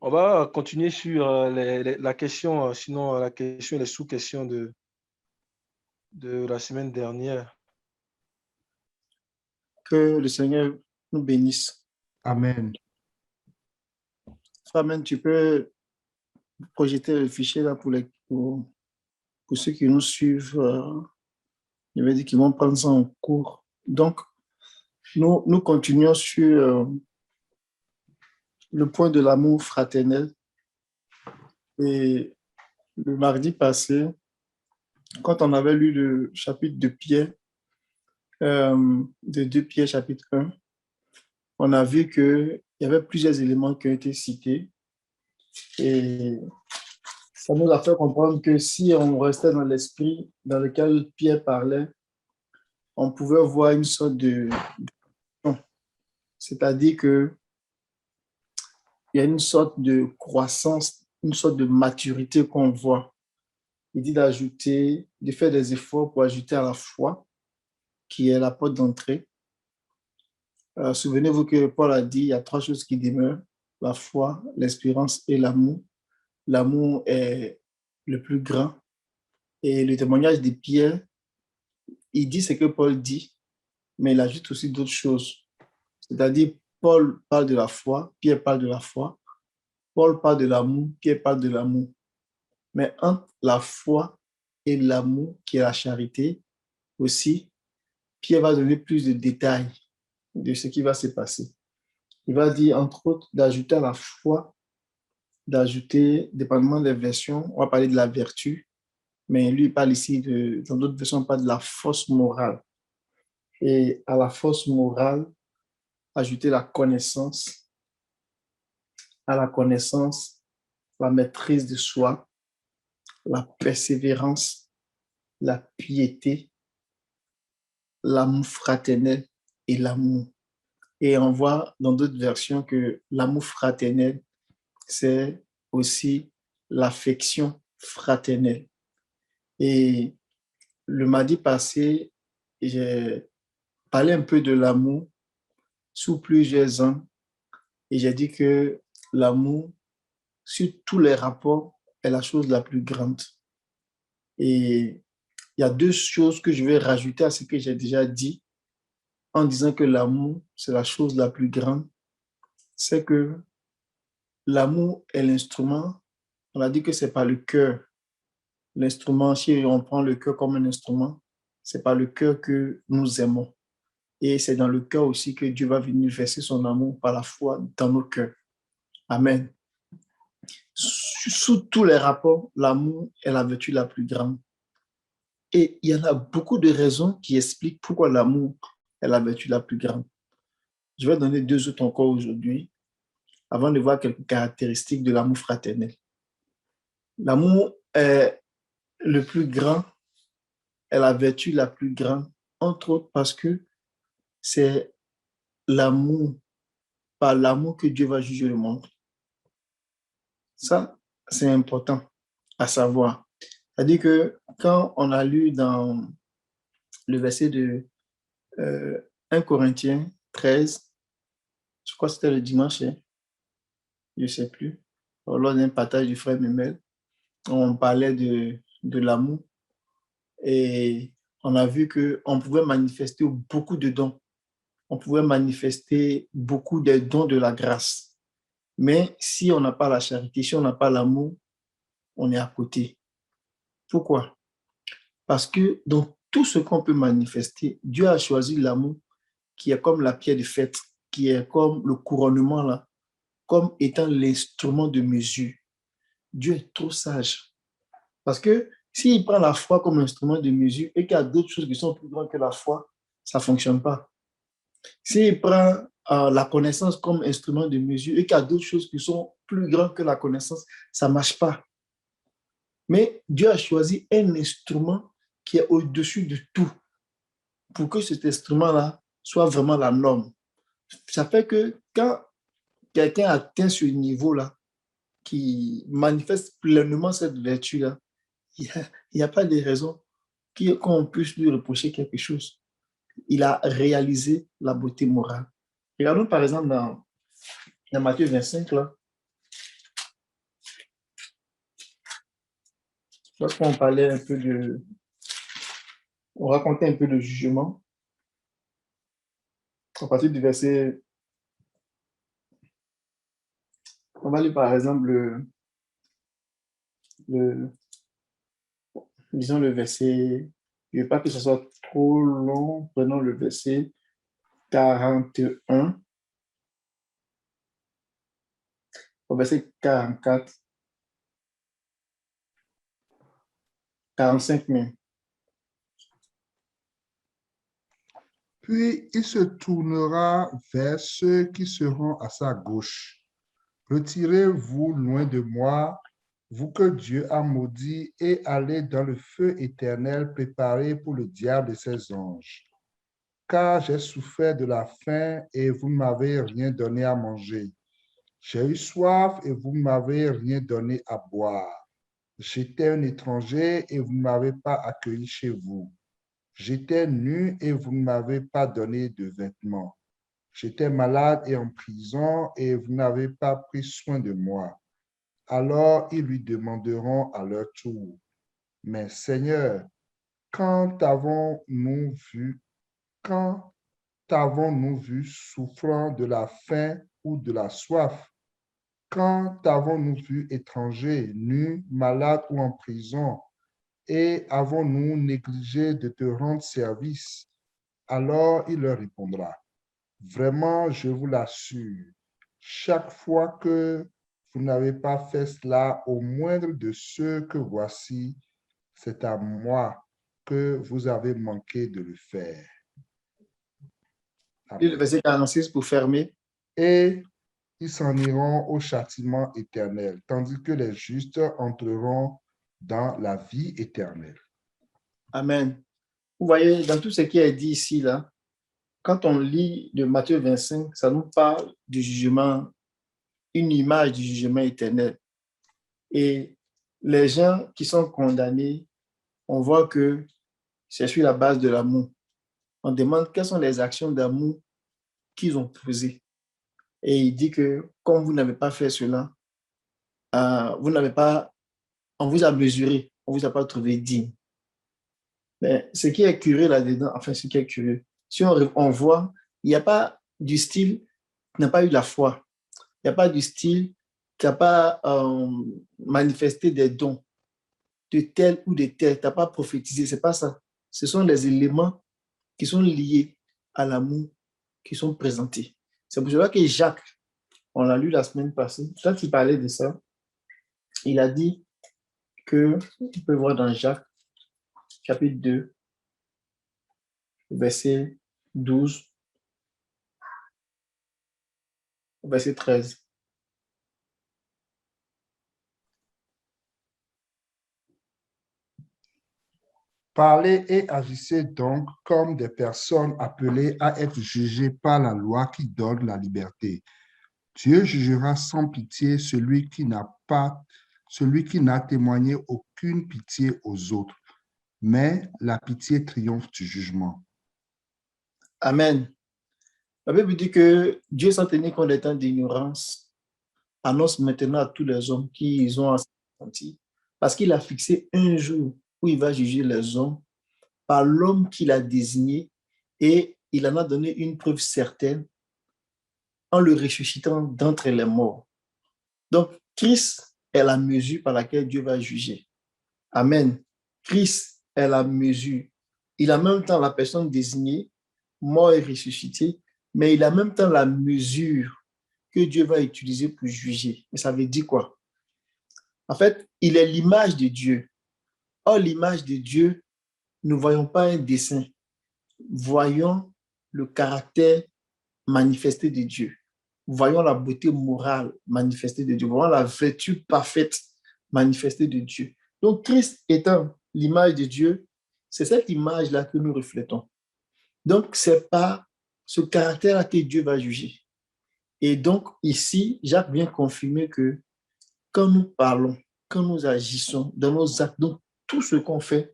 On va continuer sur la question, sinon la question et les sous-questions de la semaine dernière. Que le Seigneur nous bénisse. Amen. Amen. Tu peux projeter le fichier là pour ceux qui nous suivent. Je vais dire qu'ils vont prendre ça en cours. Donc, nous continuons sur le point de l'amour fraternel. Et le mardi passé, quand on avait lu le chapitre de Pierre, de 2 Pierre chapitre 1, on a vu qu'il y avait plusieurs éléments qui ont été cités. Et ça nous a fait comprendre que si on restait dans l'esprit dans lequel Pierre parlait, on pouvait voir une sorte c'est-à-dire qu'il y a une sorte de croissance, une sorte de maturité qu'on voit. Il dit de faire des efforts pour ajouter à la foi, qui est la porte d'entrée. Souvenez-vous que Paul a dit, il y a 3 choses qui demeurent, la foi, l'espérance et l'amour. L'amour est le plus grand. Et le témoignage de Pierre, il dit ce que Paul dit, mais il ajoute aussi d'autres choses. C'est-à-dire, Paul parle de la foi, Pierre parle de la foi, Paul parle de l'amour, Pierre parle de l'amour. Mais entre la foi et l'amour, qui est la charité, aussi, Pierre va donner plus de détails de ce qui va se passer. Il va dire, entre autres, d'ajouter à la foi, d'ajouter, dépendamment des versions, on va parler de la vertu, mais lui, il parle ici, dans d'autres versions, on parle de la force morale. Et à la force morale, ajouter la connaissance, à la connaissance, la maîtrise de soi, la persévérance, la piété, l'amour fraternel et l'amour. Et on voit dans d'autres versions que l'amour fraternel, c'est aussi l'affection fraternelle. Et le mardi passé, j'ai parlé un peu de l'amour sous plusieurs angles et j'ai dit que l'amour, sur tous les rapports, est la chose la plus grande. Et il y a 2 choses que je vais rajouter à ce que j'ai déjà dit en disant que l'amour, c'est la chose la plus grande. C'est que l'amour est l'instrument. On a dit que c'est pas le cœur. L'instrument, si on prend le cœur comme un instrument, c'est par le cœur que nous aimons. Et c'est dans le cœur aussi que Dieu va venir verser son amour par la foi dans nos cœurs. Amen. Sous tous les rapports, l'amour est la vertu la plus grande. Et il y en a beaucoup de raisons qui expliquent pourquoi l'amour est la vertu la plus grande. Je vais donner 2 autres encore aujourd'hui, avant de voir quelques caractéristiques de l'amour fraternel. L'amour est le plus grand, est la vertu la plus grande, entre autres parce que c'est l'amour, par l'amour que Dieu va juger le monde. Ça, c'est important à savoir. C'est-à-dire que quand on a lu dans le verset de 1 Corinthiens 13, je crois que c'était le dimanche, hein, je ne sais plus, lors d'un partage du frère Memel, on parlait de l'amour et on a vu qu'on pouvait manifester beaucoup de dons. On pouvait manifester beaucoup des dons de la grâce. Mais si on n'a pas la charité, si on n'a pas l'amour, on est à côté. Pourquoi? Parce que dans tout ce qu'on peut manifester, Dieu a choisi l'amour qui est comme la pierre de fête, qui est comme le couronnement là, comme étant l'instrument de mesure. Dieu est trop sage. Parce que s'il prend la foi comme instrument de mesure et qu'il y a d'autres choses qui sont plus grandes que la foi, ça ne fonctionne pas. S'il prend la connaissance comme instrument de mesure et qu'il y a d'autres choses qui sont plus grandes que la connaissance, ça ne marche pas. Mais Dieu a choisi un instrument qui est au-dessus de tout pour que cet instrument-là soit vraiment la norme. Ça fait que quand quelqu'un atteint ce niveau-là, qui manifeste pleinement cette vertu-là, il n'y a pas de raison qu'on puisse lui reprocher quelque chose. Il a réalisé la beauté morale. Regardons par exemple dans Matthieu 25, là, lorsqu'on parlait un peu de, on racontait un peu le jugement, à partir du verset, on va lire par exemple le disons le verset, je ne veux pas que ce soit trop long, prenons le verset 41 au verset 44, 45 même. Puis il se tournera vers ceux qui seront à sa gauche. Retirez-vous loin de moi, vous que Dieu a maudit, et allez dans le feu éternel préparé pour le diable et ses anges. Car j'ai souffert de la faim et vous ne m'avez rien donné à manger. J'ai eu soif et vous ne m'avez rien donné à boire. J'étais un étranger et vous ne m'avez pas accueilli chez vous. J'étais nu et vous ne m'avez pas donné de vêtements. J'étais malade et en prison et vous n'avez pas pris soin de moi. Alors ils lui demanderont à leur tour, mais Seigneur, quand quand avons-nous vu souffrant de la faim ou de la soif? Quand avons-nous vu étranger, nu, malade ou en prison? Et avons-nous négligé de te rendre service? Alors il leur répondra, vraiment, je vous l'assure, chaque fois que vous n'avez pas fait cela au moindre de ceux que voici, c'est à moi que vous avez manqué de le faire. Et le verset 46 pour fermer. Et ils s'en iront au châtiment éternel, tandis que les justes entreront dans la vie éternelle. Amen. Vous voyez, dans tout ce qui est dit ici, là, quand on lit de Matthieu 25, ça nous parle du jugement, une image du jugement éternel. Et les gens qui sont condamnés, on voit que c'est sur la base de l'amour. On demande quelles sont les actions d'amour qu'ils ont posées. Et il dit que comme vous n'avez pas fait cela, vous n'avez pas, on vous a mesuré, on vous a pas trouvé digne. Mais ce qui est curieux là-dedans, enfin ce qui est curieux, si on voit, il n'y a pas du style qui n'a pas eu la foi. Il n'y a pas du style qui n'a pas manifesté des dons de tel ou de tel, tu n'as pas prophétisé, c'est pas ça. Ce sont les éléments qui sont liés à l'amour qui sont présentés. C'est pour cela que Jacques, on l'a lu la semaine passée, quand il parlait de ça, il a dit que, tu peux voir dans Jacques, chapitre 2, verset 12, verset 13. Parlez et agissez donc comme des personnes appelées à être jugées par la loi qui donne la liberté. Dieu jugera sans pitié celui qui n'a témoigné aucune pitié aux autres, mais la pitié triomphe du jugement. Amen. La Bible dit que Dieu, sans tenir compte des temps d'ignorance, annonce maintenant à tous les hommes qui ont senti, parce qu'il a fixé un jour où il va juger les hommes par l'homme qu'il a désigné et il en a donné une preuve certaine en le ressuscitant d'entre les morts. Donc, Christ est la mesure par laquelle Dieu va juger. Amen. Christ est la mesure. Il a en même temps la personne désignée, mort et ressuscité, mais il a en même temps la mesure que Dieu va utiliser pour juger. Et ça veut dire quoi? En fait, il est l'image de Dieu. Or, l'image de Dieu, nous ne voyons pas un dessin. Voyons le caractère manifesté de Dieu. Voyons la beauté morale manifestée de Dieu. Voyons la vertu parfaite manifestée de Dieu. Donc, Christ étant l'image de Dieu, c'est cette image-là que nous reflétons. Donc, c'est par ce caractère-là que Dieu va juger. Et donc, ici, Jacques vient confirmer que quand nous parlons, quand nous agissons dans nos actes, donc tout ce qu'on fait,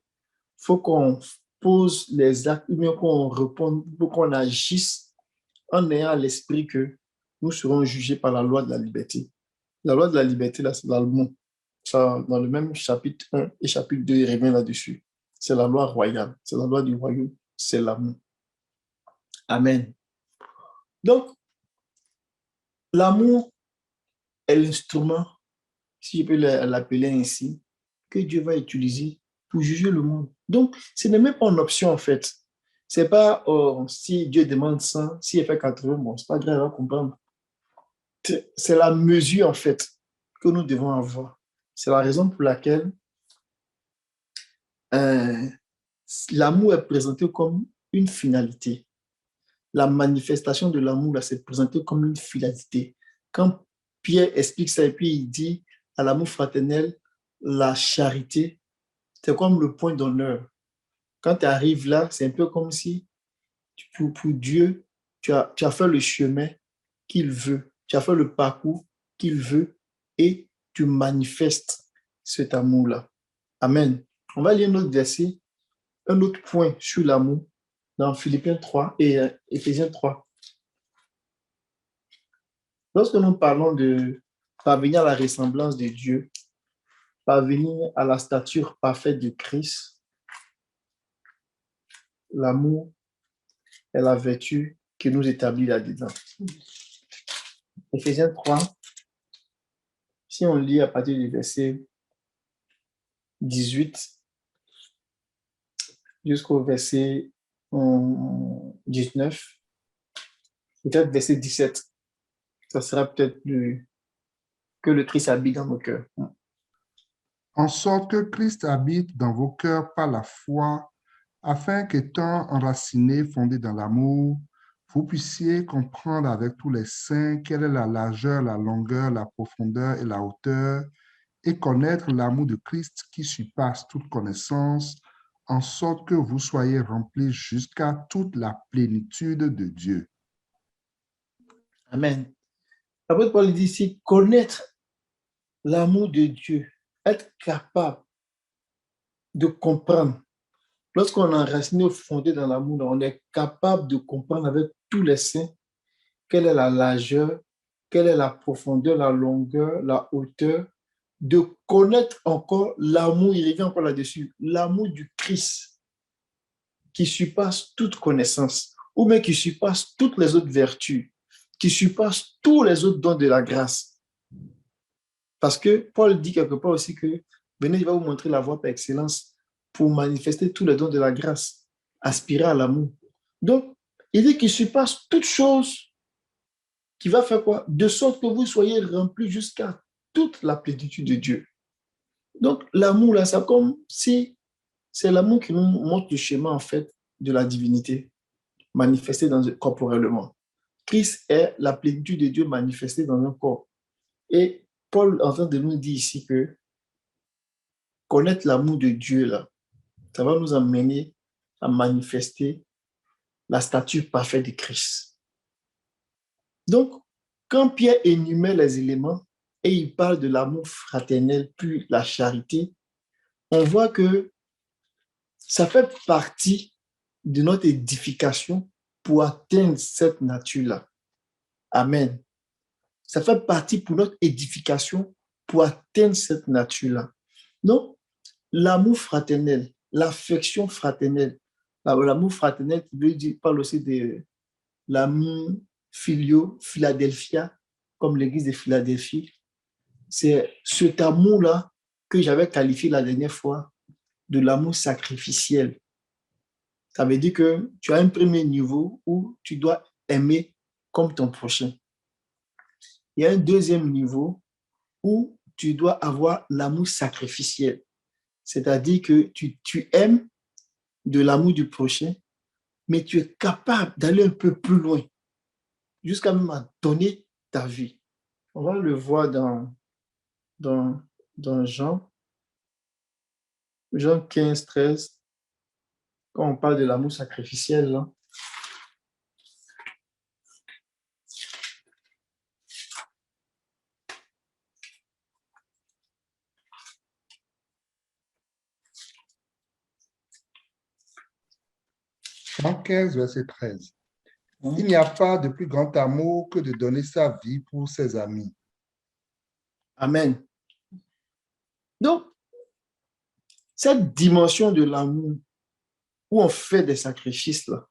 il faut qu'on pose les actes, ou bien qu'on réponde, qu'on agisse en ayant à l'esprit que nous serons jugés par la loi de la liberté. La loi de la liberté, là, c'est l'amour. Ça, dans le même chapitre 1 et chapitre 2, il revient là-dessus. C'est la loi royale, c'est la loi du royaume, c'est l'amour. Amen. Donc, l'amour est l'instrument, si je peux l'appeler ainsi, que Dieu va utiliser pour juger le monde. Donc, ce n'est même pas une option en fait. C'est pas si Dieu demande 100, s'il fait 80, bon, c'est pas grave à comprendre. C'est la mesure en fait que nous devons avoir. C'est la raison pour laquelle l'amour est présenté comme une finalité. La manifestation de l'amour, là, c'est présenté comme une finalité. Quand Pierre explique ça et puis il dit à l'amour fraternel, la charité, c'est comme le point d'honneur. Quand tu arrives là, c'est un peu comme si pour Dieu, tu as fait le chemin qu'il veut, tu as fait le parcours qu'il veut et tu manifestes cet amour-là. Amen. On va lire un autre verset, un autre point sur l'amour dans Philippiens 3 et Éphésiens 3. Lorsque nous parlons de parvenir à la ressemblance de Dieu, parvenir à la stature parfaite de Christ, l'amour est la vertu qui nous établit là-dedans. Éphésiens 3, si on lit à partir du verset 18 jusqu'au verset 19, peut-être verset 17, ça sera peut-être plus que le Christ habite dans nos cœurs. En sorte que Christ habite dans vos cœurs par la foi, afin qu'étant enracinés, fondés dans l'amour, vous puissiez comprendre avec tous les saints quelle est la largeur, la longueur, la profondeur et la hauteur, et connaître l'amour de Christ qui surpasse toute connaissance, en sorte que vous soyez remplis jusqu'à toute la plénitude de Dieu. Amen. Après, Paul dit ici, connaître l'amour de Dieu, être capable de comprendre. Lorsqu'on est enraciné, fondé dans l'amour, on est capable de comprendre avec tous les saints quelle est la largeur, quelle est la profondeur, la longueur, la hauteur, de connaître encore l'amour, il revient encore là-dessus, l'amour du Christ qui surpasse toute connaissance, ou même qui surpasse toutes les autres vertus, qui surpasse tous les autres dons de la grâce. Parce que Paul dit quelque part aussi que venez, je vais vous montrer la voie par excellence pour manifester tous les dons de la grâce, aspirer à l'amour. Donc, il dit qu'il surpasse toute chose qui va faire quoi? De sorte que vous soyez remplis jusqu'à toute la plénitude de Dieu. Donc, l'amour, là, c'est comme si c'est l'amour qui nous montre le chemin, en fait, de la divinité manifestée corporellement. Christ est la plénitude de Dieu manifestée dans un corps. Et Paul est en train de nous dire ici que connaître l'amour de Dieu, là, ça va nous amener à manifester la stature parfaite de Christ. Donc, quand Pierre énumère les éléments et il parle de l'amour fraternel puis la charité, on voit que ça fait partie de notre édification pour atteindre cette nature-là. Amen. Ça fait partie pour notre édification pour atteindre cette nature-là. Donc, l'amour fraternel, l'affection fraternelle, l'amour fraternel qui veut dire, parle aussi de l'amour filio, Philadelphia, comme l'église de Philadelphie. C'est cet amour-là que j'avais qualifié la dernière fois de l'amour sacrificiel. Ça veut dire que tu as un premier niveau où tu dois aimer comme ton prochain. Il y a un deuxième niveau où tu dois avoir l'amour sacrificiel. C'est-à-dire que tu aimes de l'amour du prochain, mais tu es capable d'aller un peu plus loin, jusqu'à même à donner ta vie. On va le voir dans Jean 15, 13, quand on parle de l'amour sacrificiel, là. Jean 15, verset 13. Il n'y a pas de plus grand amour que de donner sa vie pour ses amis. Amen. Cette dimension de l'amour où on fait des sacrifices, là,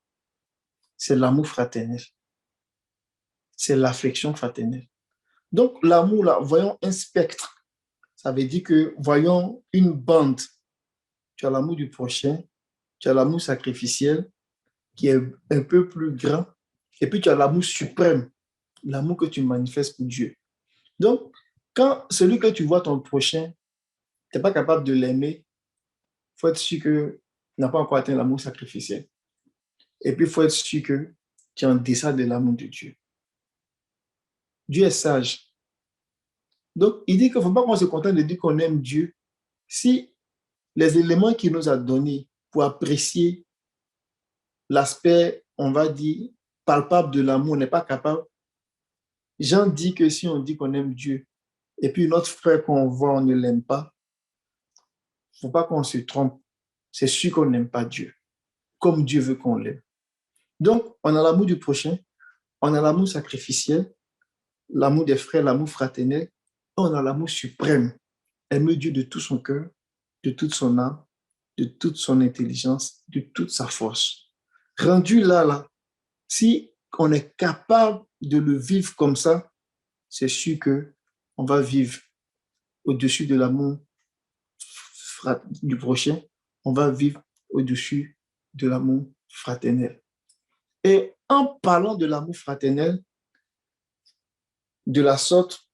c'est l'amour fraternel. C'est l'affection fraternelle. Donc, l'amour, là, voyons un spectre. Ça veut dire que, voyons une bande. Tu as l'amour du prochain, tu as l'amour sacrificiel, qui est un peu plus grand, et puis tu as l'amour suprême, l'amour que tu manifestes pour Dieu. Donc, quand celui que tu vois ton prochain, tu n'es pas capable de l'aimer, il faut être sûr que tu n'as pas encore atteint l'amour sacrificiel. Et puis, il faut être sûr que tu es en deçà de l'amour de Dieu. Dieu est sage. Donc, il dit qu'il ne faut pas qu'on se contente de dire qu'on aime Dieu si les éléments qu'il nous a donnés pour apprécier l'aspect, on va dire, palpable de l'amour n'est pas capable. Jean dit que si on dit qu'on aime Dieu et puis notre frère qu'on voit, on ne l'aime pas, il ne faut pas qu'on se trompe. C'est sûr qu'on n'aime pas Dieu, comme Dieu veut qu'on l'aime. Donc, on a l'amour du prochain, on a l'amour sacrificiel, l'amour des frères, l'amour fraternel, on a l'amour suprême. Aimer Dieu de tout son cœur, de toute son âme, de toute son intelligence, de toute sa force. Rendu là, si on est capable de le vivre comme ça, c'est sûr qu'on va vivre au-dessus de l'amour du prochain, on va vivre au-dessus de l'amour fraternel. Et en parlant de l'amour fraternel, de la sorte,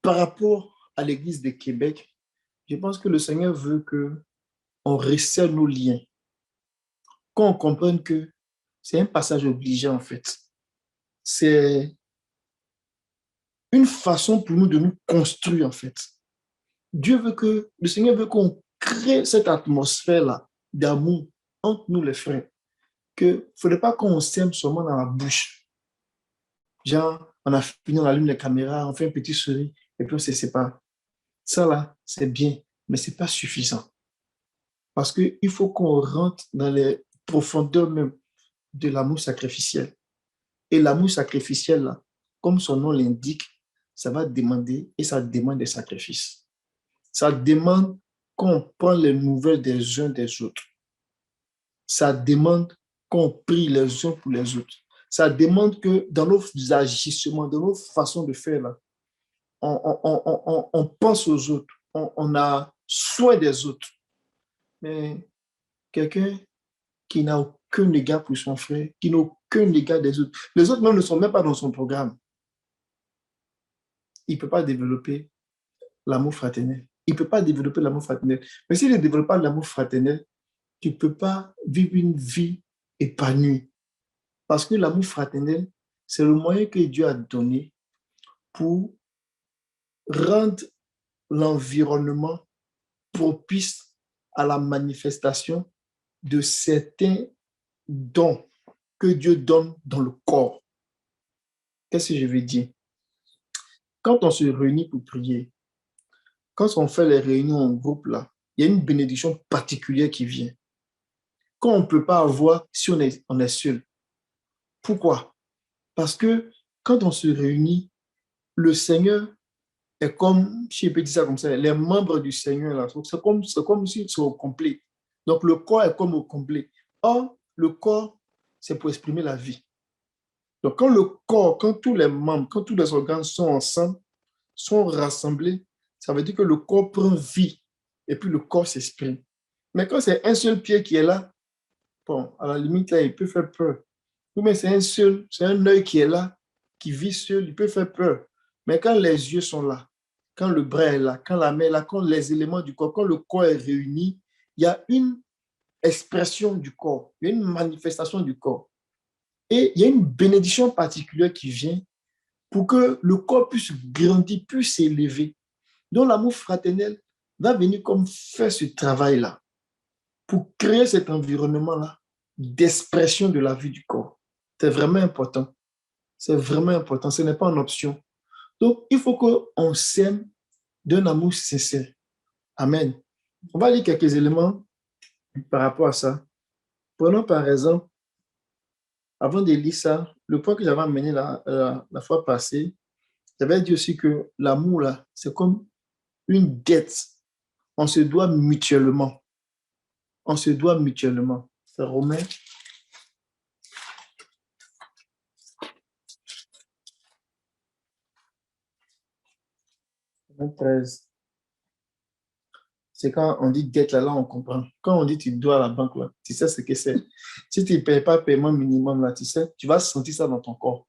par rapport à l'Église de Québec, je pense que le Seigneur veut qu'on resserre nos liens, qu'on comprenne que c'est un passage obligé en fait. C'est une façon pour nous de nous construire en fait. Le Seigneur veut qu'on crée cette atmosphère-là d'amour entre nous les frères. Que ne faudrait pas qu'on s'aime seulement dans la bouche. Genre, on a fini, on allume les caméras, on fait un petit sourire et puis on se sépare. Ça là, c'est bien, mais ce n'est pas suffisant. Parce qu'il faut qu'on rentre dans les profondeurs même de l'amour sacrificiel. Et l'amour sacrificiel, là, comme son nom l'indique, ça va demander, et ça demande des sacrifices. Ça demande qu'on prenne les nouvelles des uns des autres. Ça demande qu'on prie les uns pour les autres. Ça demande que dans nos agissements, dans nos façons de faire, là, on pense aux autres, on a soin des autres. Mais quelqu'un qui n'a aucun égard pour son frère, qui n'a aucun égard des autres, les autres même ne sont même pas dans son programme. Il ne peut pas développer l'amour fraternel. Il ne peut pas développer l'amour fraternel. Mais s'il ne développe pas l'amour fraternel, tu ne peux pas vivre une vie épanouie. Parce que l'amour fraternel, c'est le moyen que Dieu a donné pour rendre l'environnement propice à la manifestation de certains dons que Dieu donne dans le corps. Qu'est-ce que je veux dire? Quand on se réunit pour prier, quand on fait les réunions en groupe, là, il y a une bénédiction particulière qui vient. Quand on ne peut pas avoir si on est seul. Pourquoi? Parce que quand on se réunit, le Seigneur est comme, si je peux dire ça comme ça, les membres du Seigneur, là, c'est comme s'ils sont au complet. Donc, le corps est comme au complet. Or, le corps, c'est pour exprimer la vie. Donc, quand le corps, quand tous les membres, quand tous les organes sont ensemble, sont rassemblés, ça veut dire que le corps prend vie et puis le corps s'exprime. Mais quand c'est un seul pied qui est là, bon, à la limite, là, il peut faire peur. Mais c'est un œil qui est là, qui vit seul, il peut faire peur. Mais quand les yeux sont là, quand le bras est là, quand la main est là, quand les éléments du corps, quand le corps est réuni, il y a une expression du corps, il y a une manifestation du corps. Et il y a une bénédiction particulière qui vient pour que le corps puisse grandir, puisse s'élever. Donc l'amour fraternel va venir comme faire ce travail-là pour créer cet environnement-là d'expression de la vie du corps. C'est vraiment important. C'est vraiment important. Ce n'est pas une option. Donc, il faut qu'on s'aime d'un amour sincère. Amen. On va lire quelques éléments par rapport à ça. Prenons par exemple, avant de lire ça, le point que j'avais amené la fois passée, j'avais dit aussi que l'amour, là, c'est comme une dette. On se doit mutuellement. on se doit mutuellement. C'est Romains. Romains 13. C'est quand on dit dette, là, on comprend. Quand on dit tu dois à la banque, là, tu sais ce que c'est. Si tu ne payes pas le paiement minimum, là, tu sais, tu vas sentir ça dans ton corps.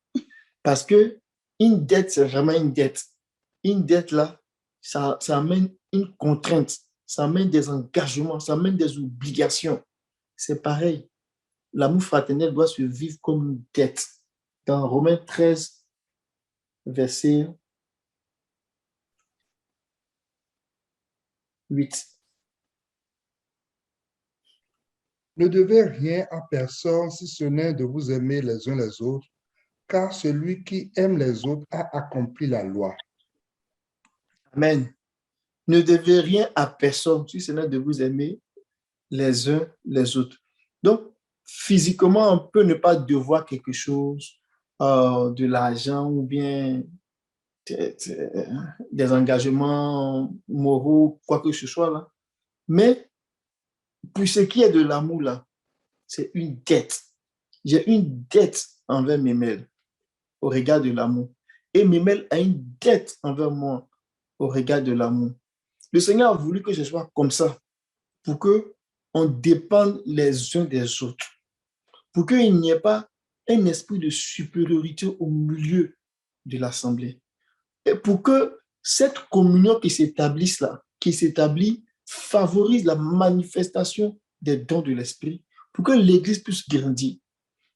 Parce que une dette, c'est vraiment une dette. Une dette, là, ça amène une contrainte, ça amène des engagements, ça amène des obligations. C'est pareil. L'amour fraternel doit se vivre comme une dette. Dans Romains 13, verset 8. Ne devez rien à personne si ce n'est de vous aimer les uns les autres, car celui qui aime les autres a accompli la loi. Amen. Ne devez rien à personne si ce n'est de vous aimer les uns les autres. Donc, physiquement, on peut ne pas devoir quelque chose, de l'argent ou bien des engagements moraux, quoi que ce soit là. Mais pour ce qui est de l'amour là, c'est une dette. J'ai une dette envers Mémel au regard de l'amour. Et Mémel a une dette envers moi au regard de l'amour. Le Seigneur a voulu que je sois comme ça pour qu'on dépende les uns des autres, pour qu'il n'y ait pas un esprit de supériorité au milieu de l'assemblée. Et pour que cette communion qui s'établisse là, qui s'établit, favorise la manifestation des dons de l'esprit, pour que l'Église puisse grandir.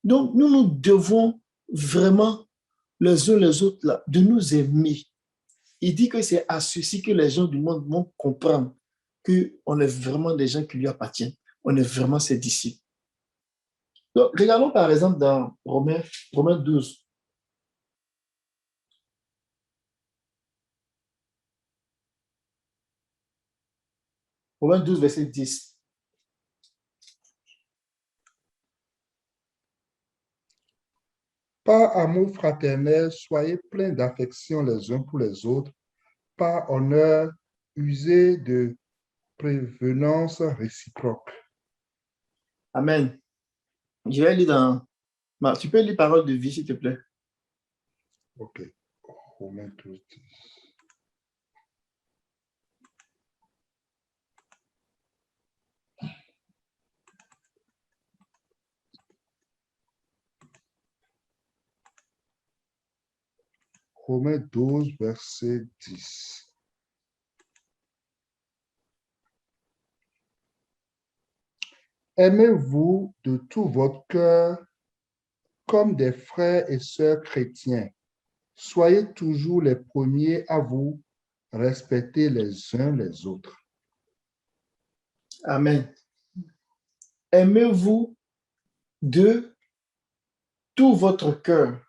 Donc, nous devons vraiment, les uns les autres, là, de nous aimer. Il dit que c'est à ceci que les gens du monde vont comprendre qu'on est vraiment des gens qui lui appartiennent. On est vraiment ses disciples. Donc, regardons par exemple dans Romains 12. Romains 12, verset 10. Par amour fraternel, soyez pleins d'affection les uns pour les autres, par honneur, usez de prévenance réciproque. Amen. Je vais lire dans... Tu peux lire parole de vie, s'il te plaît. Ok. Romains 12, 10. Romains 12, verset 10. Aimez-vous de tout votre cœur comme des frères et sœurs chrétiens. Soyez toujours les premiers à vous respecter les uns les autres. Amen. Aimez-vous de tout votre cœur.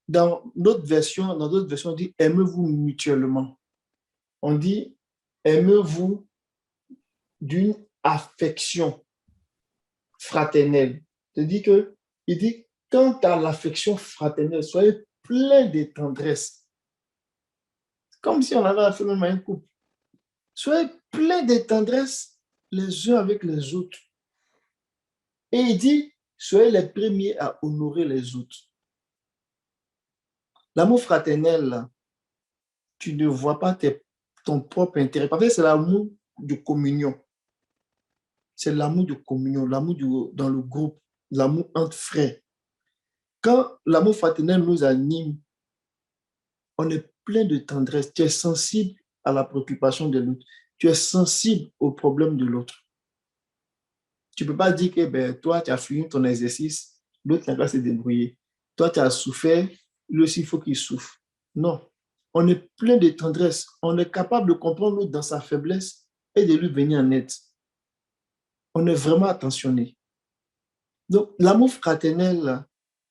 Dans d'autres versions, on dit aimez-vous mutuellement. On dit aimez-vous d'une affection fraternelle. Il dit, quant à l'affection fraternelle, soyez plein de tendresse. Comme si on avait affaire même à un couple. Soyez plein de tendresse les uns avec les autres. Et il dit, soyez les premiers à honorer les autres. L'amour fraternel, tu ne vois pas ton propre intérêt. Parce que c'est l'amour de communion. C'est l'amour de communion, l'amour dans le groupe, l'amour entre frères. Quand l'amour fraternel nous anime, on est plein de tendresse. Tu es sensible à la préoccupation de l'autre. Tu es sensible aux problèmes de l'autre. Tu ne peux pas dire que toi, tu as fini ton exercice, l'autre n'a qu'à se débrouiller. Toi, tu as souffert, lui aussi, il faut qu'il souffre. Non. On est plein de tendresse. On est capable de comprendre l'autre dans sa faiblesse et de lui venir en aide. On est vraiment attentionné. Donc, l'amour fraternel,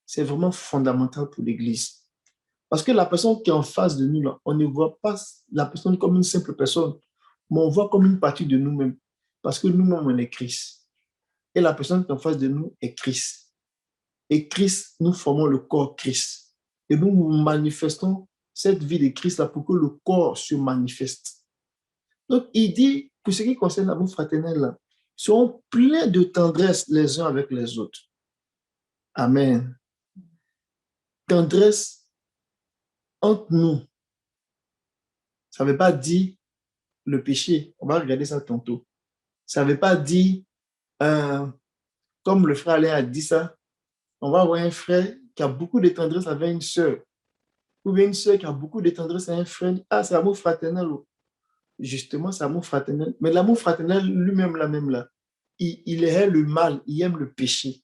c'est vraiment fondamental pour l'Église. Parce que la personne qui est en face de nous, là, on ne voit pas la personne comme une simple personne, mais on voit comme une partie de nous-mêmes. Parce que nous-mêmes, on est Christ. Et la personne qui est en face de nous est Christ. Et Christ, nous formons le corps Christ. Et nous manifestons cette vie de Christ là pour que le corps se manifeste. Donc, il dit, pour ce qui concerne l'amour fraternel, là, Soyons pleins de tendresse les uns avec les autres. Amen. Tendresse entre nous. Ça ne veut pas dire le péché. On va regarder ça tantôt. Ça ne veut pas dire, comme le frère Alain a dit ça, on va avoir un frère qui a beaucoup de tendresse avec une sœur. Ou bien une sœur qui a beaucoup de tendresse avec un frère. Ah, c'est l'amour fraternel. Justement, c'est l'amour fraternel. Mais l'amour fraternel, lui-même, là, il hait le mal, il aime le péché.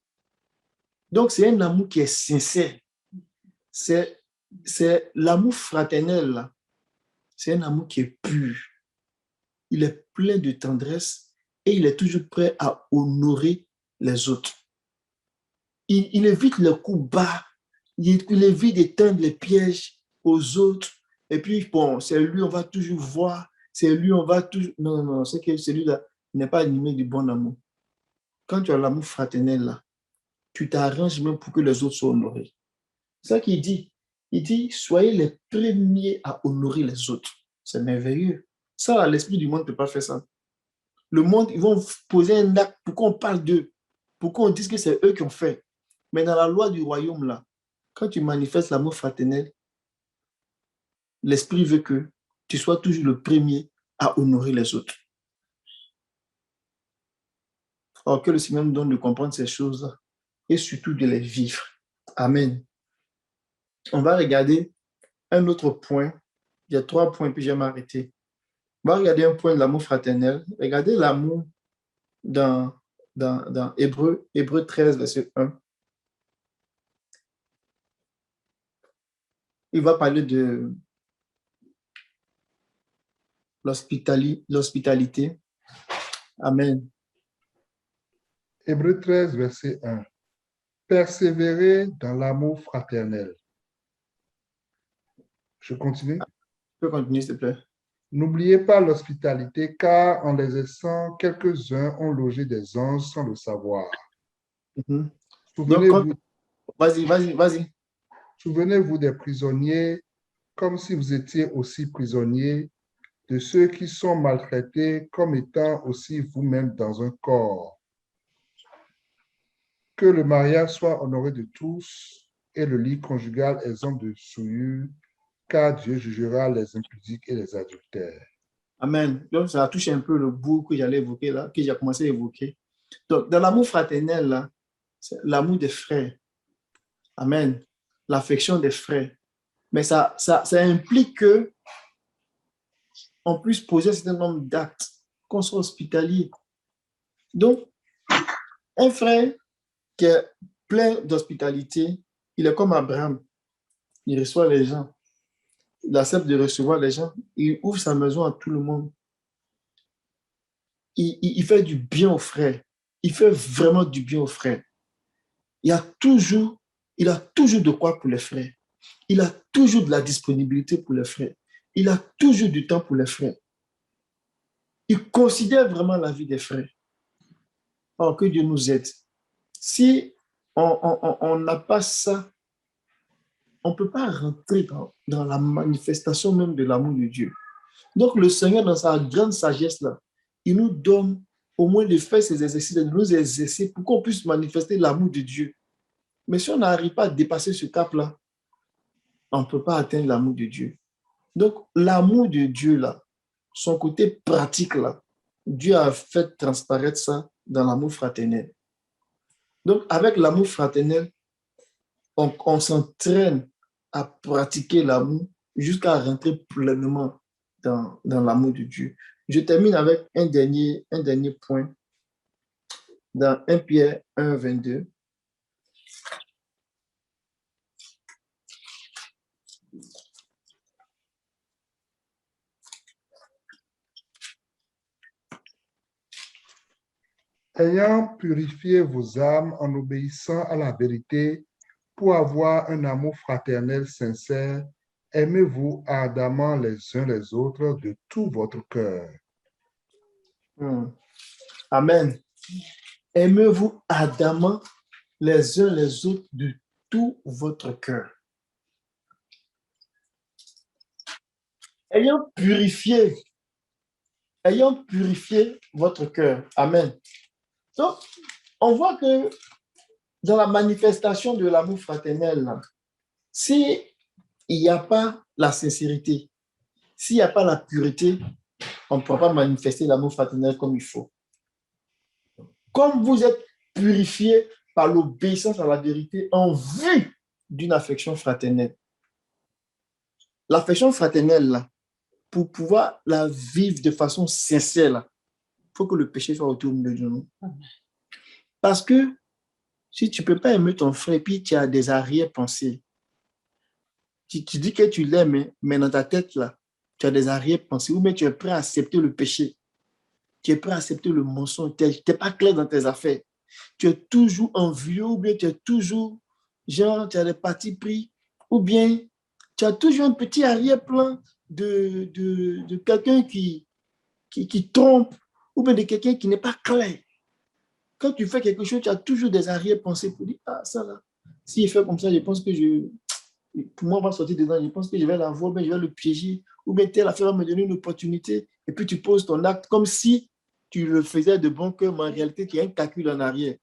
Donc, c'est un amour qui est sincère. C'est l'amour fraternel, là. C'est un amour qui est pur. Il est plein de tendresse et il est toujours prêt à honorer les autres. Il évite les coups bas. Il évite d'éteindre les pièges aux autres. Et puis, bon, c'est lui, on va toujours voir. C'est lui, on va toujours... Non, c'est que celui-là n'est pas animé du bon amour. Quand tu as l'amour fraternel, là, tu t'arranges même pour que les autres soient honorés. C'est ça qu'il dit. Il dit, soyez les premiers à honorer les autres. C'est merveilleux. Ça, l'esprit du monde ne peut pas faire ça. Le monde, ils vont poser un acte pour qu'on parle d'eux, pour qu'on dise que c'est eux qui ont fait. Mais dans la loi du royaume, là, quand tu manifestes l'amour fraternel, l'esprit veut que tu sois toujours le premier à honorer les autres. Alors que le Seigneur nous donne de comprendre ces choses-là et surtout de les vivre. Amen. On va regarder un autre point. Il y a 3 points, puis je vais m'arrêter. On va regarder un point de l'amour fraternel. Regardez l'amour dans Hébreu 13, verset 1. Il va parler de l'hospitalité. Amen. Hébreux 13, verset 1. Persévérez dans l'amour fraternel. Je continue. Tu peux continuer, s'il te plaît. N'oubliez pas l'hospitalité, car en l'exerçant, quelques-uns ont logé des anges sans le savoir. Donc, Souvenez-vous vas-y. Souvenez-vous des prisonniers, comme si vous étiez aussi prisonniers, de ceux qui sont maltraités comme étant aussi vous-même dans un corps. Que le mariage soit honoré de tous et le lit conjugal exempt de souillure, car Dieu jugera les impudiques et les adultères. Amen. Donc, ça touche un peu le bout que j'allais évoquer là, que j'ai commencé à évoquer. Donc, dans l'amour fraternel, là, c'est l'amour des frères. Amen. L'affection des frères. Mais ça implique que on puisse poser un certain nombre d'actes, qu'on soit hospitalier. Donc, un frère qui est plein d'hospitalité, il est comme Abraham. Il reçoit les gens. Il accepte de recevoir les gens. Il ouvre sa maison à tout le monde. Il fait du bien aux frères. Il fait vraiment du bien aux frères. Il a toujours de quoi pour les frères. Il a toujours de la disponibilité pour les frères. Il a toujours du temps pour les frères. Il considère vraiment la vie des frères. Oh, que Dieu nous aide. Si on n'a pas ça, on ne peut pas rentrer dans la manifestation même de l'amour de Dieu. Donc, le Seigneur, dans sa grande sagesse, là, il nous donne au moins de faire ces exercices, de nous exercer pour qu'on puisse manifester l'amour de Dieu. Mais si on n'arrive pas à dépasser ce cap-là, on ne peut pas atteindre l'amour de Dieu. Donc, l'amour de Dieu, là, son côté pratique, là, Dieu a fait transparaître ça dans l'amour fraternel. Donc, avec l'amour fraternel, on s'entraîne à pratiquer l'amour jusqu'à rentrer pleinement dans l'amour de Dieu. Je termine avec un dernier point dans 1 Pierre 1, 22. Ayant purifié vos âmes en obéissant à la vérité pour avoir un amour fraternel sincère, aimez-vous ardemment les uns les autres de tout votre cœur. Amen. Aimez-vous ardemment les uns les autres de tout votre cœur. Ayant purifié ayant purifié votre cœur. Amen. Donc, on voit que dans la manifestation de l'amour fraternel, s'il n'y a pas la sincérité, s'il n'y a pas la pureté, on ne pourra pas manifester l'amour fraternel comme il faut. Comme vous êtes purifiés par l'obéissance à la vérité en vue d'une affection fraternelle. L'affection fraternelle, là, pour pouvoir la vivre de façon sincère, il faut que le péché soit autour de nous. Parce que si tu ne peux pas aimer ton frère et puis tu as des arrière-pensées, tu dis que tu l'aimes, mais dans ta tête, là, tu as des arrière-pensées, ou bien tu es prêt à accepter le péché, tu es prêt à accepter le mensonge, tu n'es pas clair dans tes affaires, tu es toujours envieux, ou bien tu es toujours, genre, tu as des partis pris, ou bien tu as toujours un petit arrière-plan de quelqu'un qui trompe, ou bien de quelqu'un qui n'est pas clair. Quand tu fais quelque chose, tu as toujours des arrière-pensées pour dire, ah, ça là, s'il fait comme ça, je pense que pour moi, on va sortir dedans, je pense que je vais la voir, mais je vais le piéger, ou bien telle affaire va me donner une opportunité, et puis tu poses ton acte comme si tu le faisais de bon cœur, mais en réalité, tu as un calcul en arrière.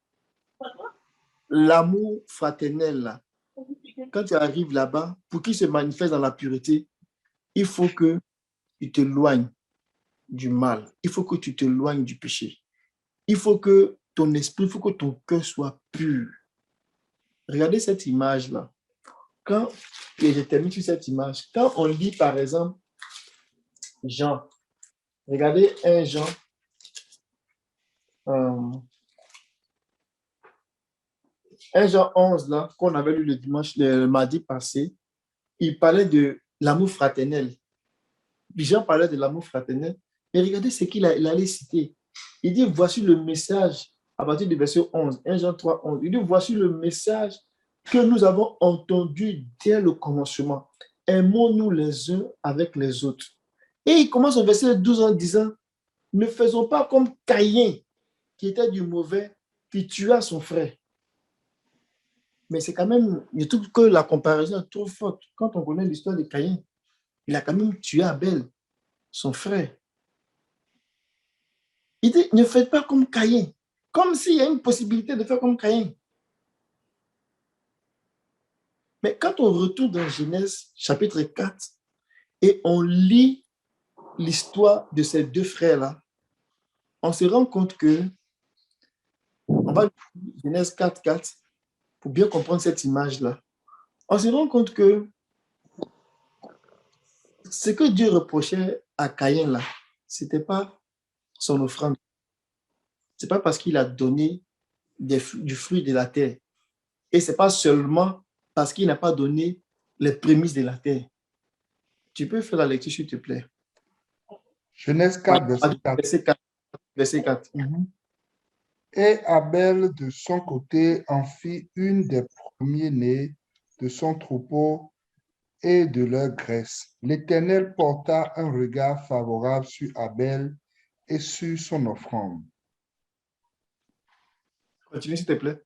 L'amour fraternel, là, quand tu arrives là-bas, pour qu'il se manifeste dans la pureté, il faut que tu t'éloignes du mal, il faut que tu t'éloignes du péché. Il faut que ton esprit, il faut que ton cœur soit pur. Regardez cette image-là. Et je termine sur cette image, quand on lit par exemple Jean, regardez 1 Jean, 1 Jean 11, là, qu'on avait lu le mardi passé, il parlait de l'amour fraternel. Jean parlait de l'amour fraternel, mais regardez ce qu'il allait citer. Il dit, voici le message, à partir du verset 11, 1 Jean 3, 11, il dit, voici le message que nous avons entendu dès le commencement. Aimons-nous les uns avec les autres. Et il commence au verset 12 en disant, ne faisons pas comme Caïn, qui était du mauvais, qui tua son frère. Mais c'est quand même, je trouve que la comparaison est trop forte. Quand on connaît l'histoire de Caïn, il a quand même tué Abel, son frère. Il dit, ne faites pas comme Caïn, comme s'il y a une possibilité de faire comme Caïn. Mais quand on retourne dans Genèse, chapitre 4, et on lit l'histoire de ces deux frères-là, on se rend compte que, on va lire Genèse 4, 4, pour bien comprendre cette image-là. On se rend compte que ce que Dieu reprochait à Caïn, là, ce n'était pas son offrande. Ce n'est pas parce qu'il a donné du fruit de la terre. Et ce n'est pas seulement parce qu'il n'a pas donné les prémices de la terre. Tu peux faire la lecture, s'il te plaît. Genèse 4, verset 4. Verset 4. Et Abel, de son côté, en fit une des premiers-nés de son troupeau et de leur graisse. L'Éternel porta un regard favorable sur Abel et sur son offrande. Continue, s'il te plaît,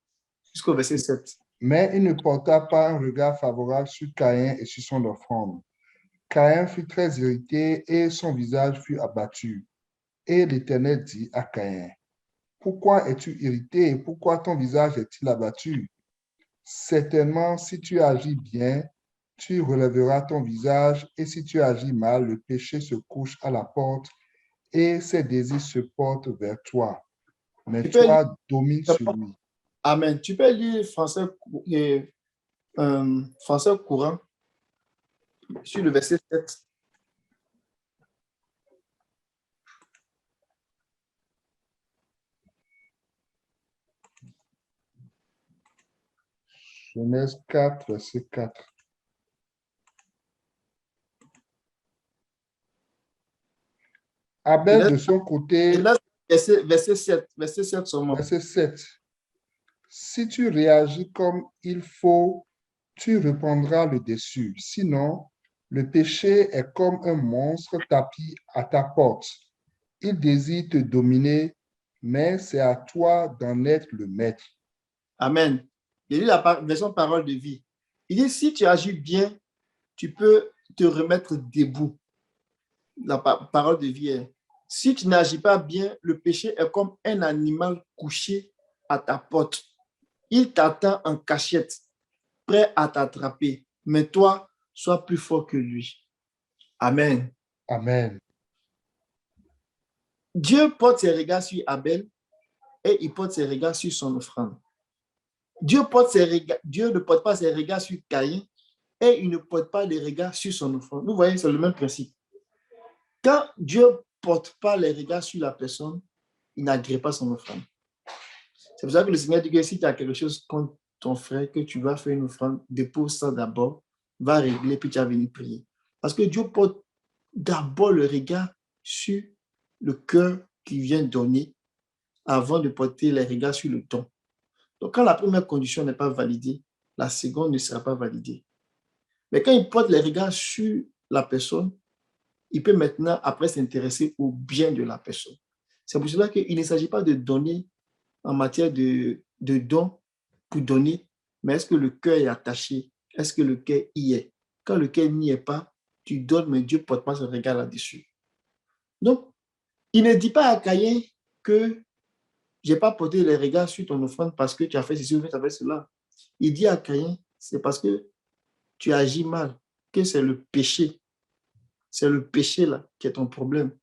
jusqu'au verset 7. Mais il ne porta pas un regard favorable sur Caïn et sur son offrande. Caïn fut très irrité et son visage fut abattu. Et l'Éternel dit à Caïn, « Pourquoi es-tu irrité et pourquoi ton visage est-il abattu? Certainement, si tu agis bien, tu relèveras ton visage, et si tu agis mal, le péché se couche à la porte et ses désirs se portent vers toi. Mais toi, domine sur lui. » Amen. Tu peux lire français courant sur le verset 7. Genèse 4, verset 4. Abel, de son côté, verset 7 seulement. Verset 7. Si tu réagis comme il faut, tu reprendras le dessus. Sinon, le péché est comme un monstre tapis à ta porte. Il désire te dominer, mais c'est à toi d'en être le maître. Amen. Il lit la version parole de vie. Il dit, si tu agis bien, tu peux te remettre debout. La parole de vie est, Si tu n'agis pas bien, le péché est comme un animal couché à ta porte. Il t'attend en cachette, prêt à t'attraper. Mais toi, sois plus fort que lui. Amen. Amen. Dieu porte ses regards sur Abel et il porte ses regards sur son offrande. Dieu ne porte pas ses regards sur Caïn et il ne porte pas les regards sur son offrande. Vous voyez, c'est le même principe. Quand Dieu ne porte pas les regards sur la personne, il n'agrée pas son offrande. C'est pour ça que le Seigneur dit que si tu as quelque chose contre ton frère, que tu vas faire une offrande, dépose ça d'abord, va régler, puis tu vas venir prier. Parce que Dieu porte d'abord le regard sur le cœur qui vient donner avant de porter les regards sur le don. Donc, quand la première condition n'est pas validée, la seconde ne sera pas validée. Mais quand il porte les regards sur la personne, il peut maintenant, après, s'intéresser au bien de la personne. C'est pour cela qu'il ne s'agit pas de donner en matière de don pour donner, mais est-ce que le cœur est attaché? Est-ce que le cœur y est? Quand le cœur n'y est pas, tu donnes, mais Dieu ne porte pas son regard là-dessus. Donc, il ne dit pas à Caïn que je n'ai pas porté les regards sur ton offrande parce que tu as fait ceci ou tu as fait cela. Il dit à Caïn, c'est parce que tu agis mal, que c'est le péché. C'est le péché là qui est ton problème.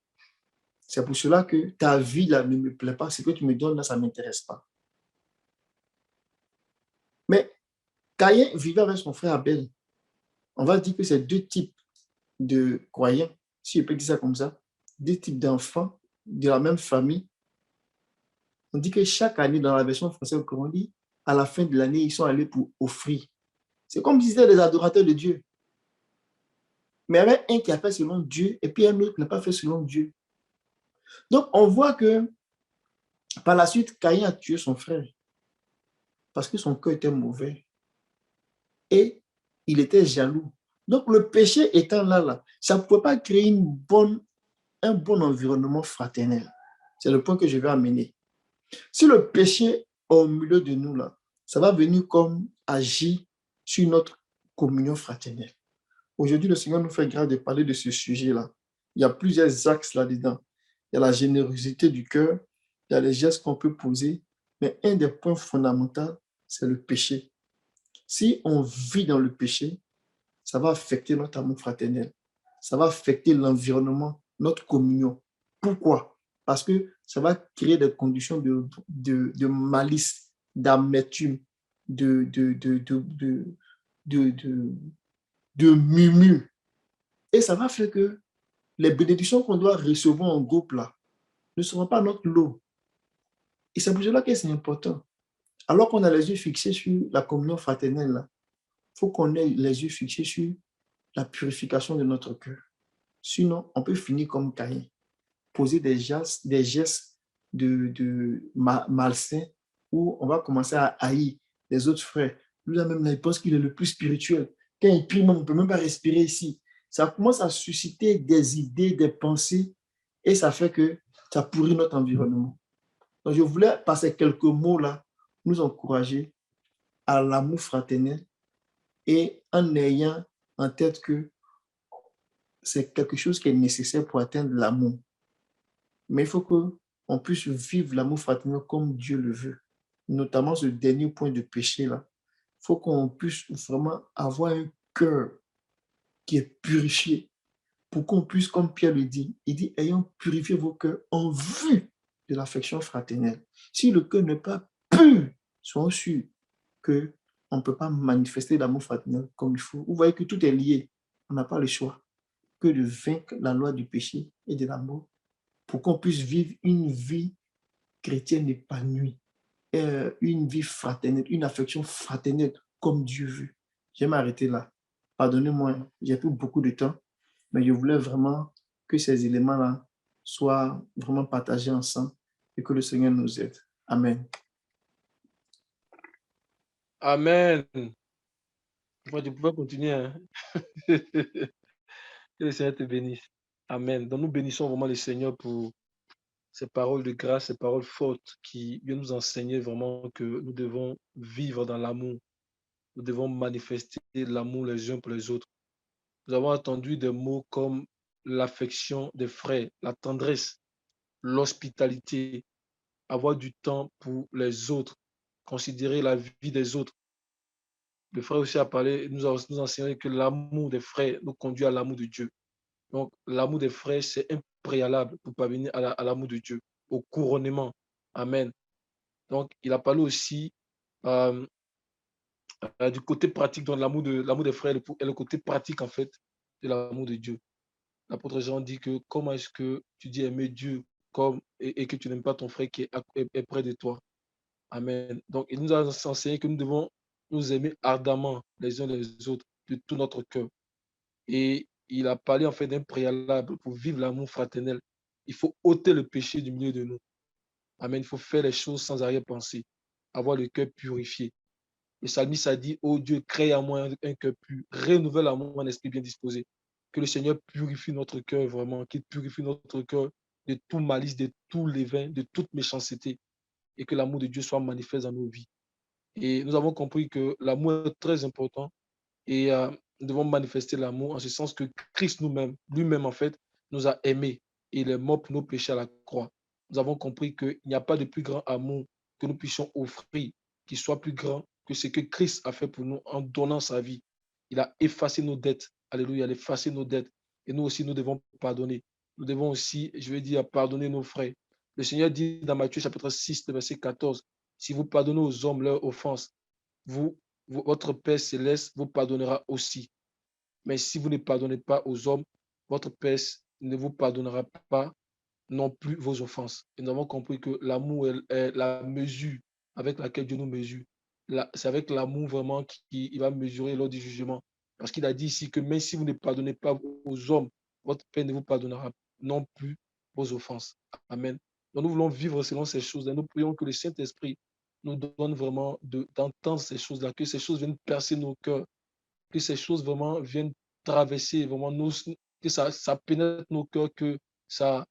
C'est pour cela que ta vie là ne me plaît pas. Ce que tu me donnes là, ça ne m'intéresse pas. Mais Caïn vivait avec son frère Abel. On va dire que c'est deux types de croyants, si je peux dire ça comme ça, deux types d'enfants de la même famille. On dit que chaque année, dans la version française, comme on dit, à la fin de l'année, ils sont allés pour offrir. C'est comme si c'était des adorateurs de Dieu. Mais il y avait un qui a fait selon Dieu et puis un autre qui n'a pas fait selon Dieu. Donc, on voit que par la suite, Caïn a tué son frère parce que son cœur était mauvais et il était jaloux. Donc, le péché étant là, ça ne pouvait pas créer un bon environnement fraternel. C'est le point que je vais amener. Si le péché est au milieu de nous, là, ça va venir comme agir sur notre communion fraternelle. Aujourd'hui, le Seigneur nous fait grâce de parler de ce sujet-là. Il y a plusieurs axes là-dedans. Il y a la générosité du cœur, il y a les gestes qu'on peut poser, mais un des points fondamentaux, c'est le péché. Si on vit dans le péché, ça va affecter notre amour fraternel. Ça va affecter l'environnement, notre communion. Pourquoi? Parce que ça va créer des conditions de malice, d'amertume, de murmure. Et ça va faire que les bénédictions qu'on doit recevoir en groupe là ne seront pas notre lot. Et c'est pour cela que c'est important. Alors qu'on a les yeux fixés sur la communion fraternelle, il faut qu'on ait les yeux fixés sur la purification de notre cœur. Sinon, on peut finir comme Caïn, poser des gestes malsains où on va commencer à haïr les autres frères. Lui, même, il pense qu'il est le plus spirituel. Quand il prie, on ne peut même pas respirer ici. Ça commence à susciter des idées, des pensées, et ça fait que ça pourrit notre environnement. Donc, je voulais, par ces quelques mots-là, nous encourager à l'amour fraternel et en ayant en tête que c'est quelque chose qui est nécessaire pour atteindre l'amour. Mais il faut qu'on puisse vivre l'amour fraternel comme Dieu le veut. Notamment ce dernier point de péché-là. Il faut qu'on puisse vraiment avoir un cœur qui est purifié pour qu'on puisse, comme Pierre le dit, il dit, ayant purifié vos cœurs en vue de l'affection fraternelle. Si le cœur n'est pas pur, soyons sûrs qu'on ne peut pas manifester l'amour fraternel comme il faut. Vous voyez que tout est lié. On n'a pas le choix que de vaincre la loi du péché et de l'amour pour qu'on puisse vivre une vie chrétienne épanouie, une vie fraternelle, une affection fraternelle comme Dieu veut. Je vais m'arrêter là. Pardonnez-moi, j'ai pris beaucoup de temps, mais je voulais vraiment que ces éléments-là soient vraiment partagés ensemble et que le Seigneur nous aide. Amen. Amen. Moi, tu pouvais continuer. Hein? Que le Seigneur te bénisse. Amen. Donc, nous bénissons vraiment le Seigneur pour ces paroles de grâce, ces paroles fortes qui viennent nous enseigner vraiment que nous devons vivre dans l'amour. Nous devons manifester l'amour les uns pour les autres. Nous avons entendu des mots comme l'affection des frères, la tendresse. l'hospitalité, avoir du temps pour les autres, considérer la vie des autres. Le frère aussi a parlé, nous enseigné que l'amour des frères nous conduit à l'amour de Dieu. Donc, l'amour des frères, c'est un préalable pour parvenir à l'amour de Dieu, au couronnement. Amen. Donc, il a parlé aussi euh, du côté pratique, donc l'amour des frères est le côté pratique, en fait, de l'amour de Dieu. L'apôtre Jean dit que comment est-ce que tu dis aimer Dieu comme, et que tu n'aimes pas ton frère qui est près de toi. Amen. Donc, il nous a enseigné que nous devons nous aimer ardemment les uns les autres de tout notre cœur. Et il a parlé en fait d'un préalable pour vivre l'amour fraternel. Il faut ôter le péché du milieu de nous. Amen. Il faut faire les choses sans arrière-pensée, avoir le cœur purifié. Le psalmiste a dit, oh Dieu, crée à moi un cœur pur, renouvelle à moi un esprit bien disposé. Que le Seigneur purifie notre cœur vraiment, qu'il purifie notre cœur de tout malice, de tout levain, de toute méchanceté, et que l'amour de Dieu soit manifeste dans nos vies. Et nous avons compris que l'amour est très important et nous devons manifester l'amour en ce sens que Christ lui-même en fait, nous a aimés et il est mort pour nos péchés à la croix. Nous avons compris qu'il n'y a pas de plus grand amour que nous puissions offrir qui soit plus grand que ce que Christ a fait pour nous en donnant sa vie. Il a effacé nos dettes. Alléluia, il a effacé nos dettes. Et nous aussi, nous devons pardonner. Nous devons aussi, je vais dire, pardonner nos frères. Le Seigneur dit dans Matthieu chapitre 6, verset 14, si vous pardonnez aux hommes leurs offenses, votre Père céleste vous pardonnera aussi. Mais si vous ne pardonnez pas aux hommes, votre Père ne vous pardonnera pas non plus vos offenses. Et nous avons compris que l'amour est la mesure avec laquelle Dieu nous mesure. C'est avec l'amour vraiment qu'il va mesurer lors du jugement. Parce qu'il a dit ici que même si vous ne pardonnez pas aux hommes, votre Père ne vous pardonnera non plus vos offenses. Amen. Donc nous voulons vivre selon ces choses-là. Nous prions que le Saint-Esprit nous donne vraiment d'entendre ces choses-là, que ces choses viennent percer nos cœurs, que ces choses vraiment viennent traverser vraiment que ça pénètre nos cœurs, que ça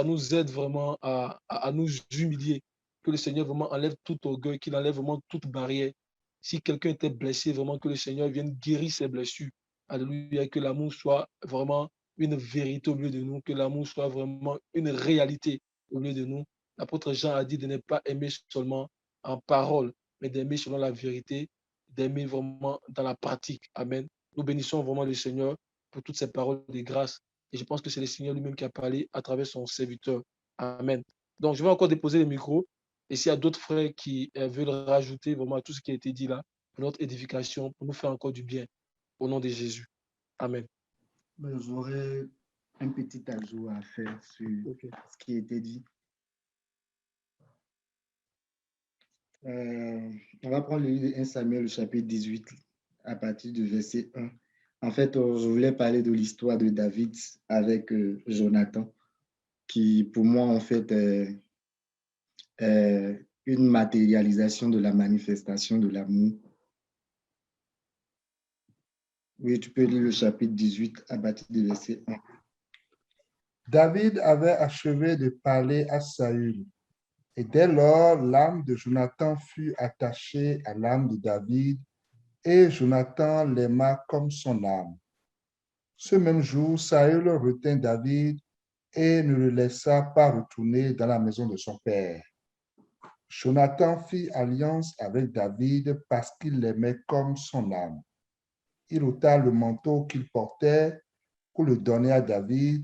nous aide vraiment à nous humilier, que le Seigneur vraiment enlève tout orgueil, qu'il enlève vraiment toute barrière. Si quelqu'un était blessé, vraiment que le Seigneur vienne guérir ses blessures. Alléluia, que l'amour soit vraiment une vérité au milieu de nous, que l'amour soit vraiment une réalité au milieu de nous. L'apôtre Jean a dit de ne pas aimer seulement en parole, mais d'aimer selon la vérité, d'aimer vraiment dans la pratique. Amen. Nous bénissons vraiment le Seigneur pour toutes ces paroles de grâce. Et je pense que c'est le Seigneur lui-même qui a parlé à travers son serviteur. Amen. Donc, je vais encore déposer le micro. Et s'il y a d'autres frères qui veulent rajouter vraiment à tout ce qui a été dit là, pour notre édification, pour nous faire encore du bien, au nom de Jésus. Amen. J'aurais un petit ajout à faire sur ce qui a été dit. On va prendre le livre de 1 Samuel, le chapitre 18, à partir du verset 1. En fait, je voulais parler de l'histoire de David avec Jonathan, qui pour moi, en fait, est une matérialisation de la manifestation de l'amour. Oui, tu peux lire le chapitre 18 à partir du verset 1. David avait achevé de parler à Saül. Et dès lors, l'âme de Jonathan fut attachée à l'âme de David, et Jonathan l'aima comme son âme. Ce même jour, Saül retint David et ne le laissa pas retourner dans la maison de son père. Jonathan fit alliance avec David parce qu'il l'aimait comme son âme. Il ôta le manteau qu'il portait pour le donner à David,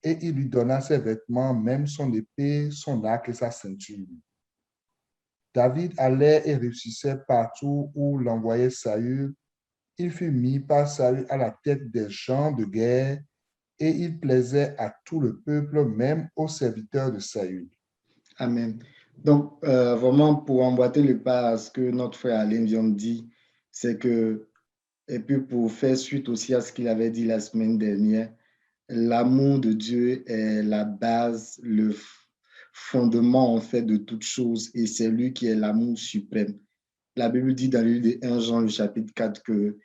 et il lui donna ses vêtements, même son épée, son arc et sa ceinture. David allait et réussissait partout où l'envoyait Saül. Il fut mis par Saül à la tête des gens de guerre et il plaisait à tout le peuple, même aux serviteurs de Saül. Amen. Donc, vraiment, pour emboîter le pas à ce que notre frère Alain vient de dire, c'est que, et puis pour faire suite aussi à ce qu'il avait dit la semaine dernière, l'amour de Dieu est la base, le fondement en fait de toute chose et c'est lui qui est l'amour suprême. La Bible dit dans le livre de 1 Jean, le chapitre 4, que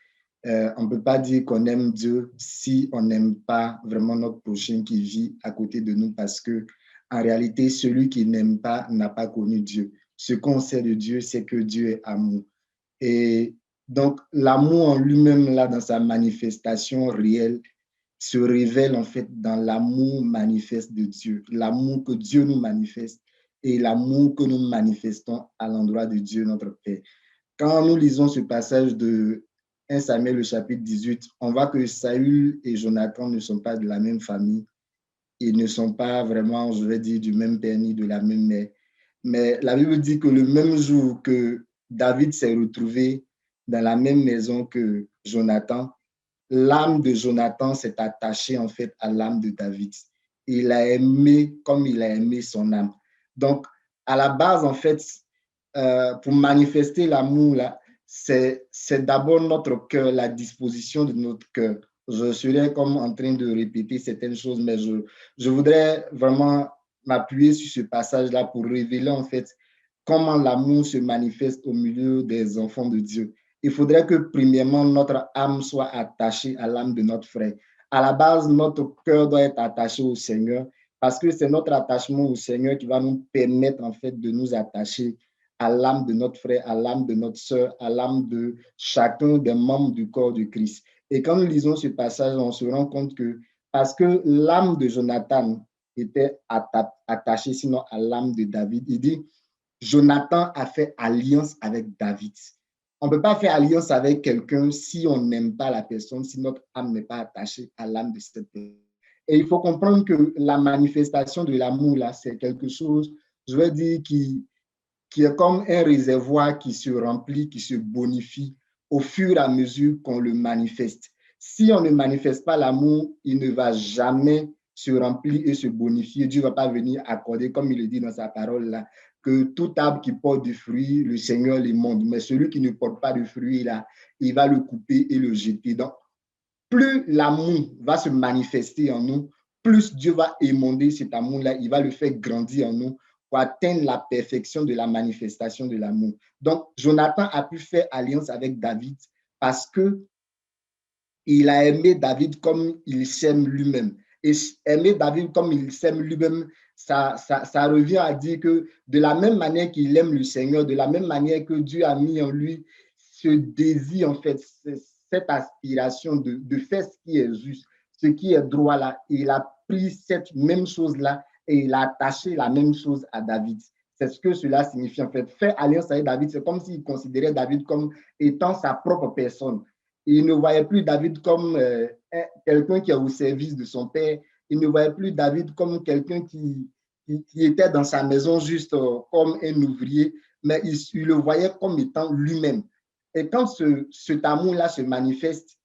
on ne peut pas dire qu'on aime Dieu si on n'aime pas vraiment notre prochain qui vit à côté de nous parce que en réalité, celui qui n'aime pas n'a pas connu Dieu. Ce qu'on sait de Dieu, c'est que Dieu est amour. Et donc, l'amour en lui-même, là, dans sa manifestation réelle, se révèle en fait dans l'amour manifeste de Dieu, l'amour que Dieu nous manifeste et l'amour que nous manifestons à l'endroit de Dieu, notre Père. Quand nous lisons ce passage de 1 Samuel, le chapitre 18, on voit que Saül et Jonathan ne sont pas de la même famille. Ils ne sont pas vraiment, je vais dire, du même père ni de la même mère. Mais la Bible dit que le même jour que David s'est retrouvé dans la même maison que Jonathan, l'âme de Jonathan s'est attachée en fait à l'âme de David. Il l'a aimé comme il a aimé son âme. Donc, à la base, en fait, pour manifester l'amour, là, c'est d'abord notre cœur, la disposition de notre cœur. Je serais comme en train de répéter certaines choses, mais je voudrais vraiment m'appuyer sur ce passage-là pour révéler en fait comment l'amour se manifeste au milieu des enfants de Dieu. Il faudrait que premièrement notre âme soit attachée à l'âme de notre frère. À la base, notre cœur doit être attaché au Seigneur parce que c'est notre attachement au Seigneur qui va nous permettre en fait de nous attacher à l'âme de notre frère, à l'âme de notre sœur, à l'âme de chacun des membres du corps de Christ. Et quand nous lisons ce passage, on se rend compte que parce que l'âme de Jonathan était attachée sinon à l'âme de David, il dit Jonathan a fait alliance avec David. On ne peut pas faire alliance avec quelqu'un si on n'aime pas la personne, si notre âme n'est pas attachée à l'âme de cette personne. Et il faut comprendre que la manifestation de l'amour, là, c'est quelque chose, je veux dire, qui est comme un réservoir qui se remplit, qui se bonifie au fur et à mesure qu'on le manifeste. Si on ne manifeste pas l'amour, il ne va jamais se remplir et se bonifier. Dieu ne va pas venir accorder, comme il le dit dans sa parole là, que tout arbre qui porte du fruit, le Seigneur l'émonde. Mais celui qui ne porte pas de fruit, là, il va le couper et le jeter. Donc, plus l'amour va se manifester en nous, plus Dieu va émonder cet amour-là, il va le faire grandir en nous pour atteindre la perfection de la manifestation de l'amour. Donc, Jonathan a pu faire alliance avec David parce qu'il a aimé David comme il s'aime lui-même. Et aimer David comme il s'aime lui-même, ça revient à dire que de la même manière qu'il aime le Seigneur, de la même manière que Dieu a mis en lui ce désir, en fait, cette aspiration de faire ce qui est juste, ce qui est droit là, il a pris cette même chose-là et il a attaché la même chose à David. C'est ce que cela signifie en fait. Faire alliance avec David, c'est comme s'il considérait David comme étant sa propre personne. Il ne voyait plus David comme quelqu'un qui est au service de son père. Il ne voyait plus David comme quelqu'un qui était dans sa maison juste comme un ouvrier, mais il le voyait comme étant lui-même. Et quand cet amour-là se manifeste,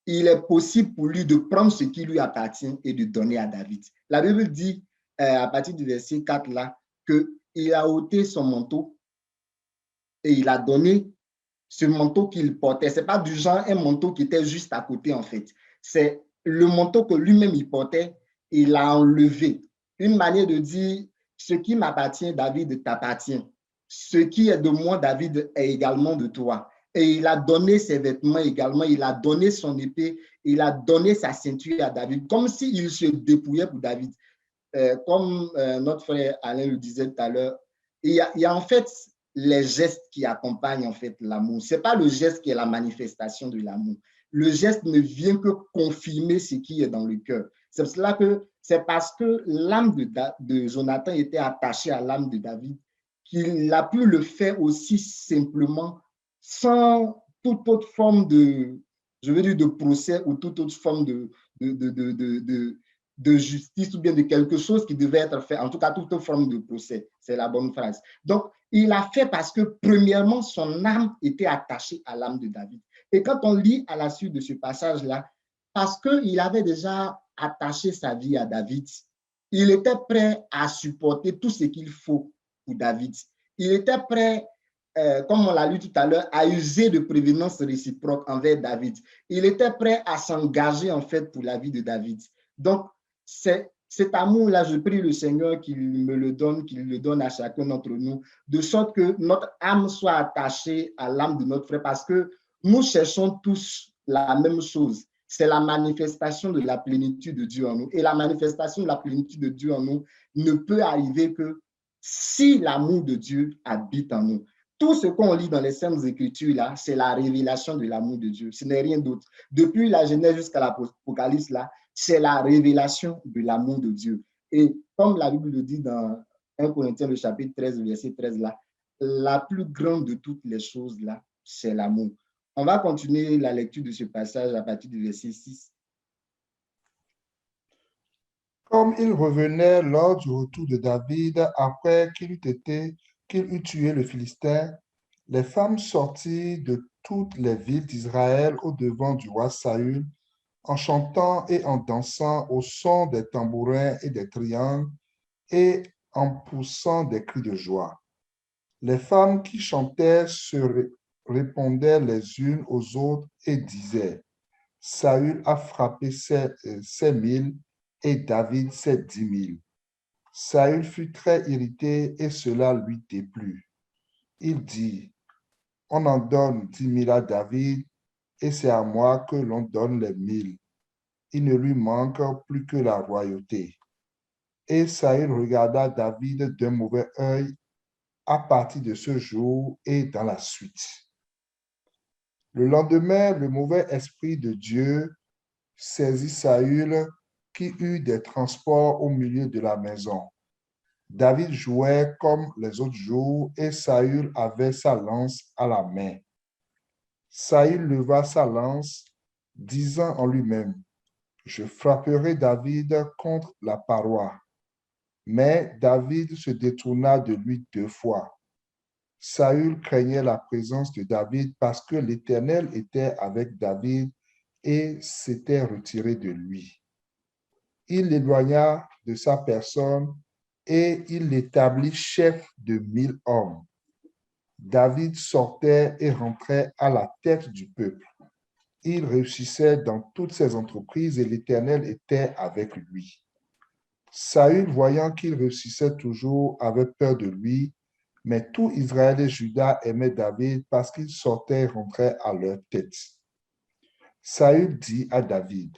il est possible pour lui de prendre ce qui lui appartient et de donner à David. La Bible dit, à partir du verset 4 là, qu'il a ôté son manteau et il a donné ce manteau qu'il portait. Ce n'est pas du genre un manteau qui était juste à côté en fait. C'est le manteau que lui-même il portait, il l'a enlevé. Une manière de dire, ce qui m'appartient, David, t'appartient. Ce qui est de moi, David, est également de toi. Et il a donné ses vêtements également, il a donné son épée, il a donné sa ceinture à David, comme s'il se dépouillait pour David. Comme notre frère Alain le disait tout à l'heure, il y a en fait les gestes qui accompagnent en fait l'amour. Ce n'est pas le geste qui est la manifestation de l'amour. Le geste ne vient que confirmer ce qui est dans le cœur. C'est pour cela que c'est parce que l'âme de Jonathan était attachée à l'âme de David qu'il a pu le faire aussi simplement sans toute autre forme de, je veux dire, de procès ou toute autre forme de justice ou bien de quelque chose qui devait être fait, en tout cas toute forme de procès, c'est la bonne phrase. Donc, il a fait parce que premièrement, son âme était attachée à l'âme de David. Et quand on lit à la suite de ce passage-là, parce qu'il avait déjà attaché sa vie à David, il était prêt à supporter tout ce qu'il faut pour David. Il était prêt, comme on l'a lu tout à l'heure, à user de prévenance réciproque envers David. Il était prêt à s'engager en fait pour la vie de David. Donc, cet amour-là, je prie le Seigneur qu'il me le donne, qu'il le donne à chacun d'entre nous, de sorte que notre âme soit attachée à l'âme de notre frère, parce que nous cherchons tous la même chose. C'est la manifestation de la plénitude de Dieu en nous. Et la manifestation de la plénitude de Dieu en nous ne peut arriver que si l'amour de Dieu habite en nous. Tout ce qu'on lit dans les Saintes Écritures, là, c'est la révélation de l'amour de Dieu. Ce n'est rien d'autre. Depuis la Genèse jusqu'à l'Apocalypse, là, c'est la révélation de l'amour de Dieu. Et comme la Bible le dit dans 1 Corinthiens, le chapitre 13, verset 13, là, la plus grande de toutes les choses, là, c'est l'amour. On va continuer la lecture de ce passage à partir du verset 6. Comme il revenait lors du retour de David après qu'il eut tué le Philistin, les femmes sortirent de toutes les villes d'Israël au-devant du roi Saül en chantant et en dansant au son des tambourins et des triangles et en poussant des cris de joie. Les femmes qui chantaient se répondaient les unes aux autres et disaient: Saül a frappé ses 1000 et David ses 10 000. Saül fut très irrité et cela lui déplut. Il dit: On en donne 10 000 à David et c'est à moi que l'on donne les 1000. Il ne lui manque plus que la royauté. Et Saül regarda David d'un mauvais œil à partir de ce jour et dans la suite. Le lendemain, le mauvais esprit de Dieu saisit Saül qui eut des transports au milieu de la maison. David jouait comme les autres jours et Saül avait sa lance à la main. Saül leva sa lance, disant en lui-même: Je frapperai David contre la paroi. Mais David se détourna de lui 2 fois. Saül craignait la présence de David parce que l'Éternel était avec David et s'était retiré de lui. Il l'éloigna de sa personne et il l'établit chef de 1000 hommes. David sortait et rentrait à la tête du peuple. Il réussissait dans toutes ses entreprises et l'Éternel était avec lui. Saül, voyant qu'il réussissait toujours, avait peur de lui, mais tout Israël et Juda aimaient David parce qu'il sortait et rentrait à leur tête. Saül dit à David: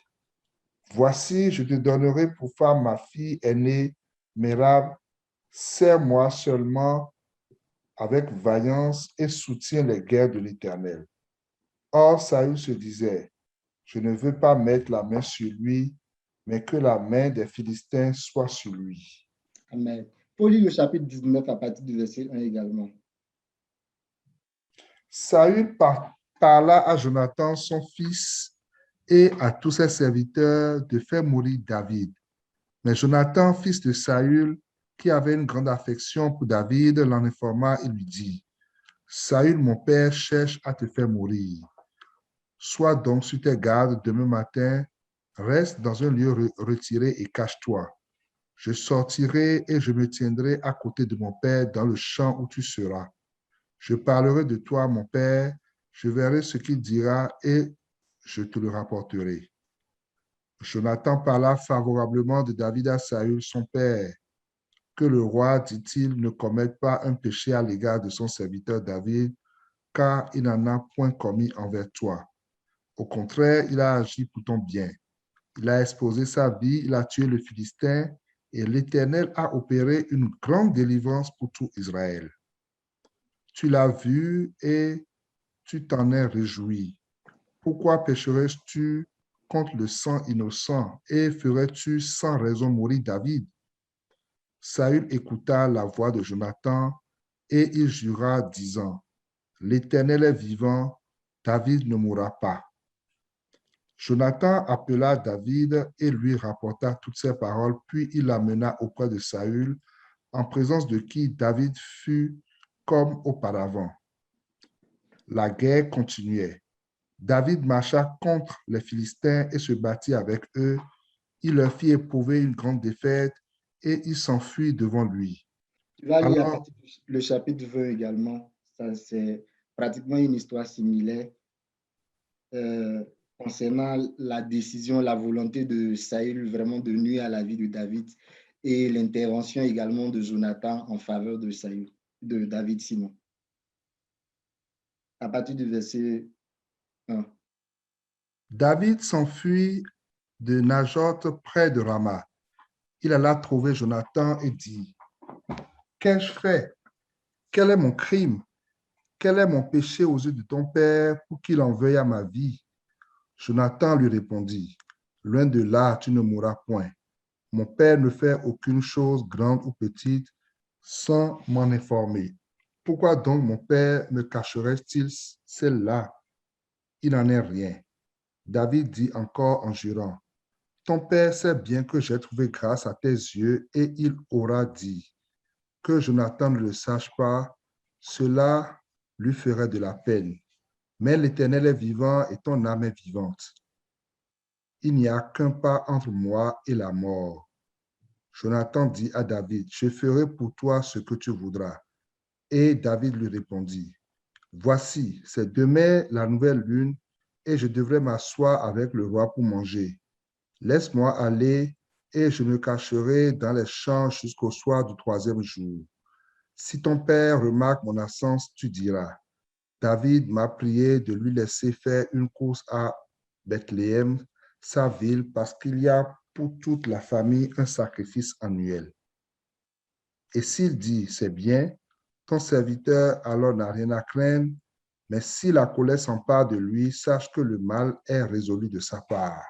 Voici, je te donnerai pour femme ma fille aînée, Mérab. Sers-moi seulement avec vaillance et soutiens les guerres de l'Éternel. Or, Saül se disait: Je ne veux pas mettre la main sur lui, mais que la main des Philistins soit sur lui. Amen. Il faut lire le chapitre 19 à partir du verset 1 également. Saül parla à Jonathan, son fils, et à tous ses serviteurs de faire mourir David. Mais Jonathan, fils de Saül, qui avait une grande affection pour David, l'en informa et lui dit: Saül, mon père, cherche à te faire mourir. Sois donc sur tes gardes demain matin, reste dans un lieu retiré et cache-toi. Je sortirai et je me tiendrai à côté de mon père dans le champ où tu seras. Je parlerai de toi à mon père, je verrai ce qu'il dira et je te le rapporterai. Jonathan parla favorablement de David à Saül, son père. Que le roi, dit-il, ne commette pas un péché à l'égard de son serviteur David, car il n'en a point commis envers toi. Au contraire, il a agi pour ton bien. Il a exposé sa vie, il a tué le Philistin, et l'Éternel a opéré une grande délivrance pour tout Israël. Tu l'as vu et tu t'en es réjoui. Pourquoi pécherais-tu contre le sang innocent et ferais-tu sans raison mourir David? Saül écouta la voix de Jonathan et il jura, disant: L'Éternel est vivant, David ne mourra pas. Jonathan appela David et lui rapporta toutes ces paroles, puis il l'amena auprès de Saül, en présence de qui David fut comme auparavant. La guerre continuait. David marcha contre les Philistins et se battit avec eux. Il leur fit éprouver une grande défaite et il s'enfuit devant lui. Tu vas lire Alors, le chapitre 20 également. Ça, c'est pratiquement une histoire similaire concernant la décision, la volonté de Saül vraiment de nuire à la vie de David et l'intervention également de Jonathan en faveur de Saül, de David Simon. À partir du verset 1. David s'enfuit de Najoth près de Rama. Il alla trouver Jonathan et dit: Qu'ai-je fait? Quel est mon crime? quel est mon péché aux yeux de ton père pour qu'il en veuille à ma vie? Jonathan lui répondit, loin de là, tu ne mourras point. Mon père ne fait aucune chose, grande ou petite, sans m'en informer. Pourquoi donc mon père me cacherait-il celle-là? Il n'en est rien. David dit encore en jurant, ton père sait bien que j'ai trouvé grâce à tes yeux et il aura dit, que Jonathan ne le sache pas, cela lui ferait de la peine. Mais l'Éternel est vivant et ton âme est vivante. Il n'y a qu'un pas entre moi et la mort. Jonathan dit à David, je ferai pour toi ce que tu voudras. Et David lui répondit, voici, c'est demain la nouvelle lune et je devrais m'asseoir avec le roi pour manger. Laisse-moi aller et je me cacherai dans les champs jusqu'au soir du 3e jour. Si ton père remarque mon absence, tu diras, David m'a prié de lui laisser faire une course à Bethléem, sa ville, parce qu'il y a pour toute la famille un sacrifice annuel. Et s'il dit, c'est bien, ton serviteur alors n'a rien à craindre, mais si la colère s'empare de lui, sache que le mal est résolu de sa part.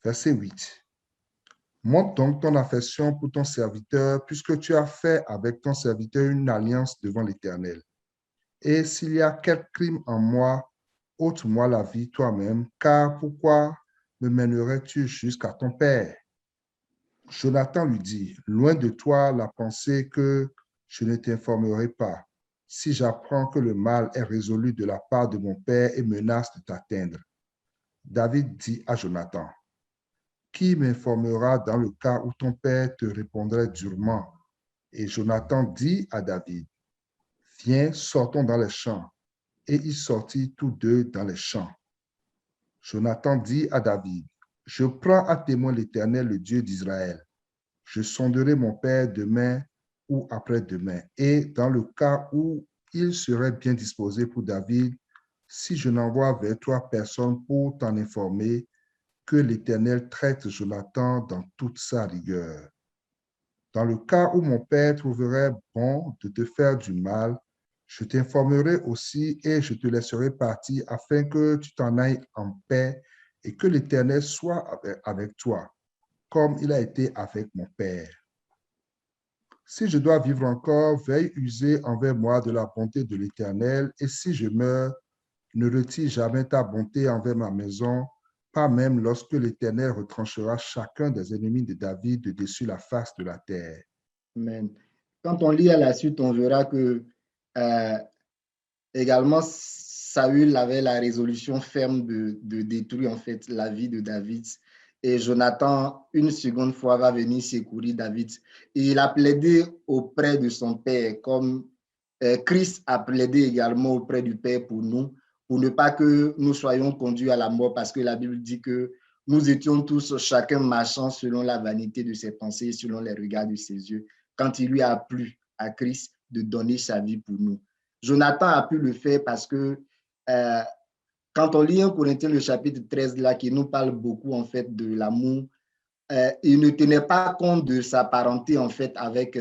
Verset 8. Montre donc ton affection pour ton serviteur, puisque tu as fait avec ton serviteur une alliance devant l'Éternel. Et s'il y a quel crime en moi, ôte-moi la vie toi-même, car pourquoi me mènerais-tu jusqu'à ton père? Jonathan lui dit, loin de toi la pensée que je ne t'informerai pas, si j'apprends que le mal est résolu de la part de mon père et menace de t'atteindre. David dit à Jonathan, qui m'informera dans le cas où ton père te répondrait durement? Et Jonathan dit à David, viens, sortons dans les champs. Et ils sortirent tous deux dans les champs. Jonathan dit à David, je prends à témoin l'Éternel, le Dieu d'Israël. Je sonderai mon père demain ou après-demain. Et dans le cas où il serait bien disposé pour David, si je n'envoie vers toi personne pour t'en informer, que l'Éternel traite Jonathan dans toute sa rigueur. Dans le cas où mon père trouverait bon de te faire du mal, je t'informerai aussi et je te laisserai partir afin que tu t'en ailles en paix et que l'Éternel soit avec toi, comme il a été avec mon père. Si je dois vivre encore, veuille user envers moi de la bonté de l'Éternel, et si je meurs, ne retire jamais ta bonté envers ma maison, pas même lorsque l'Éternel retranchera chacun des ennemis de David de dessus la face de la terre. Amen. Quand on lit à la suite, on verra que également Saül avait la résolution ferme de détruire en fait la vie de David. Et Jonathan, une seconde fois, va venir secourir David. Et il a plaidé auprès de son père, comme Christ a plaidé également auprès du Père pour nous, pour ne pas que nous soyons conduits à la mort, parce que la Bible dit que nous étions tous chacun marchant selon la vanité de ses pensées, selon les regards de ses yeux, quand il lui a plu à Christ de donner sa vie pour nous. Jonathan a pu le faire parce que quand on lit 1 Corinthiens, le chapitre 13, là, qui nous parle beaucoup en fait de l'amour, il ne tenait pas compte de sa parenté en fait avec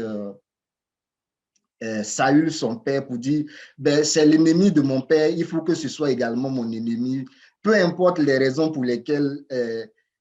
Saül, son père, pour dire, ben, c'est l'ennemi de mon père, il faut que ce soit également mon ennemi. Peu importe les raisons pour lesquelles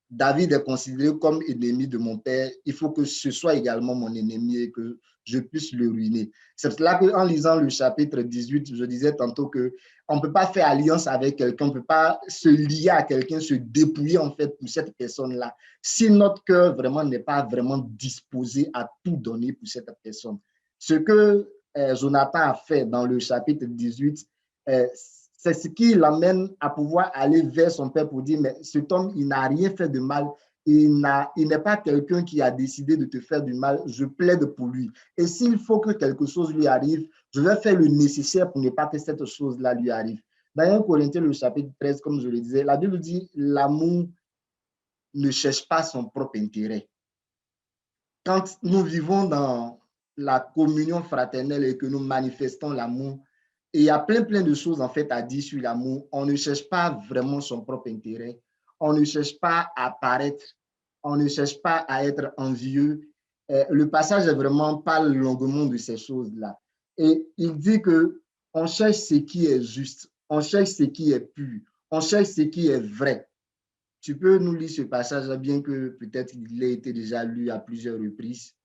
David est considéré comme ennemi de mon père, il faut que ce soit également mon ennemi et que je puisse le ruiner. C'est cela qu'en lisant le chapitre 18, je disais tantôt qu'on ne peut pas faire alliance avec quelqu'un, on ne peut pas se lier à quelqu'un, se dépouiller en fait pour cette personne-là, si notre cœur vraiment n'est pas vraiment disposé à tout donner pour cette personne. Ce que Jonathan a fait dans le chapitre 18, c'est ce qui l'amène à pouvoir aller vers son père pour dire, mais cet homme, il n'a rien fait de mal, il n'est pas quelqu'un qui a décidé de te faire du mal, je plaide pour lui. Et s'il faut que quelque chose lui arrive, je vais faire le nécessaire pour ne pas que cette chose-là lui arrive. Dans 1 Corinthiens, le chapitre 13, comme je le disais, la Bible dit, l'amour ne cherche pas son propre intérêt. Quand nous vivons dans la communion fraternelle et que nous manifestons l'amour, et il y a plein de choses en fait à dire sur l'amour. On ne cherche pas vraiment son propre intérêt. On ne cherche pas à paraître. On ne cherche pas à être envieux. Le passage est vraiment pas longuement de ces choses-là. Et il dit que on cherche ce qui est juste, on cherche ce qui est pur, on cherche ce qui est vrai. Tu peux nous lire ce passage, bien que peut-être il ait été déjà lu à plusieurs reprises.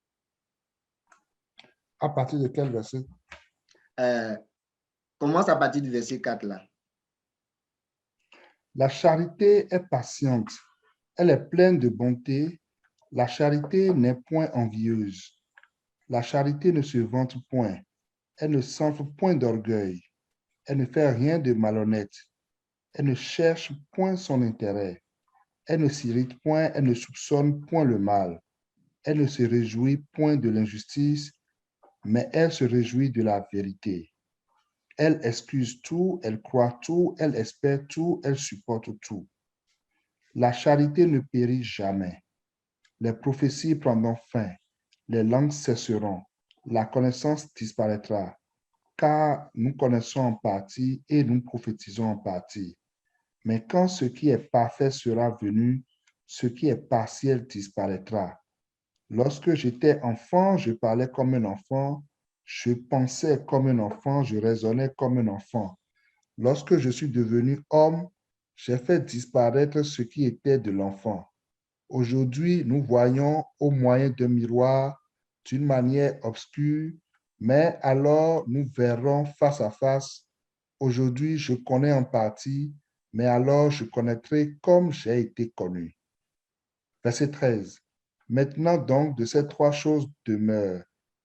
À partir de quel verset? Commence à partir du verset 4 là. La charité est patiente, elle est pleine de bonté. La charité n'est point envieuse. La charité ne se vante point. Elle ne s'enfle point d'orgueil. Elle ne fait rien de malhonnête. Elle ne cherche point son intérêt. Elle ne s'irrite point, elle ne soupçonne point le mal. Elle ne se réjouit point de l'injustice, mais elle se réjouit de la vérité. Elle excuse tout, elle croit tout, elle espère tout, elle supporte tout. La charité ne périt jamais. Les prophéties prendront fin, les langues cesseront, la connaissance disparaîtra, car nous connaissons en partie et nous prophétisons en partie. Mais quand ce qui est parfait sera venu, ce qui est partiel disparaîtra. Lorsque j'étais enfant, je parlais comme un enfant, je pensais comme un enfant, je raisonnais comme un enfant. Lorsque je suis devenu homme, j'ai fait disparaître ce qui était de l'enfant. Aujourd'hui, nous voyons au moyen d'un miroir d'une manière obscure, mais alors nous verrons face à face. Aujourd'hui, je connais en partie, mais alors je connaîtrai comme j'ai été connu. Verset 13. Maintenant donc, de ces trois choses demeurent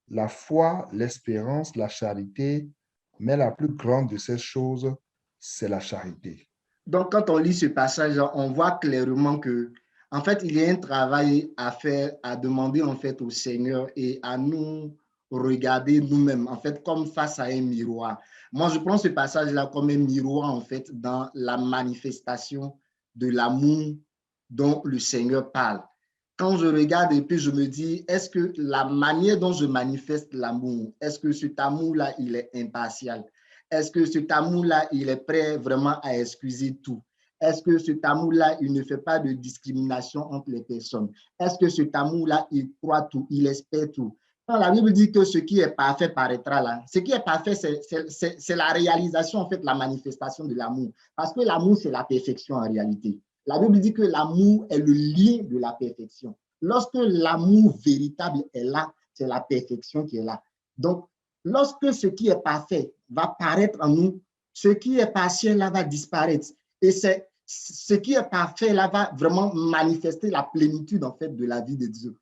la foi, l'espérance, la charité, mais la plus grande de ces choses, c'est la charité. Donc, quand on lit ce passage, on voit clairement que, en fait, il y a un travail à faire, à demander en fait au Seigneur et à nous regarder nous-mêmes, en fait, comme face à un miroir. Moi, je prends ce passage-là comme un miroir, en fait, dans la manifestation de l'amour dont le Seigneur parle. Quand je regarde et puis je me dis, est-ce que la manière dont je manifeste l'amour, est-ce que cet amour-là, il est impartial? Est-ce que cet amour-là, il est prêt vraiment à excuser tout? Est-ce que cet amour-là, il ne fait pas de discrimination entre les personnes? Est-ce que cet amour-là, il croit tout, il espère tout? Quand la Bible dit que ce qui est parfait paraîtra là, ce qui est parfait, c'est la réalisation, en fait, la manifestation de l'amour. Parce que l'amour, c'est la perfection en réalité. La Bible dit que l'amour est le lien de la perfection. Lorsque l'amour véritable est là, c'est la perfection qui est là. Donc, lorsque ce qui est parfait va paraître en nous, ce qui est partiel là va disparaître. Et c'est ce qui est parfait là va vraiment manifester la plénitude en fait de la vie de Dieu.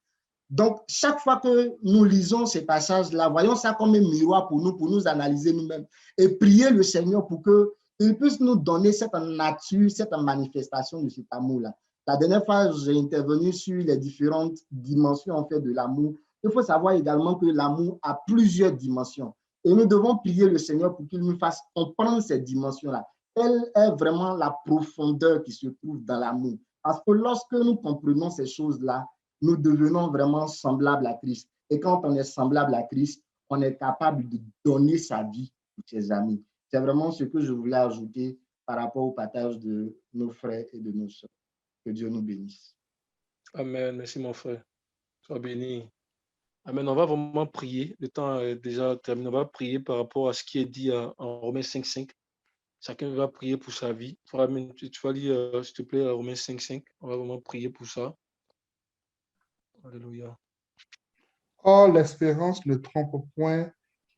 Donc, chaque fois que nous lisons ces passages-là, voyons ça comme un miroir pour nous analyser nous-mêmes et prier le Seigneur pour qu'il puisse nous donner cette nature, cette manifestation de cet amour-là. La dernière fois, j'ai intervenu sur les différentes dimensions en fait de l'amour. Il faut savoir également que l'amour a plusieurs dimensions. Et nous devons prier le Seigneur pour qu'il nous fasse comprendre cette dimension-là. Elle est vraiment la profondeur qui se trouve dans l'amour. Parce que lorsque nous comprenons ces choses-là, nous devenons vraiment semblables à Christ. Et quand on est semblable à Christ, on est capable de donner sa vie pour ses amis. C'est vraiment ce que je voulais ajouter par rapport au partage de nos frères et de nos sœurs. Que Dieu nous bénisse. Amen. Merci, mon frère. Sois béni. Amen. On va vraiment prier. Le temps est déjà terminé. On va prier par rapport à ce qui est dit en Romains 5.5. Chacun va prier pour sa vie. Tu vas lire, s'il te plaît, Romains 5.5. On va vraiment prier pour ça. Alléluia. Or, l'espérance ne trompe point,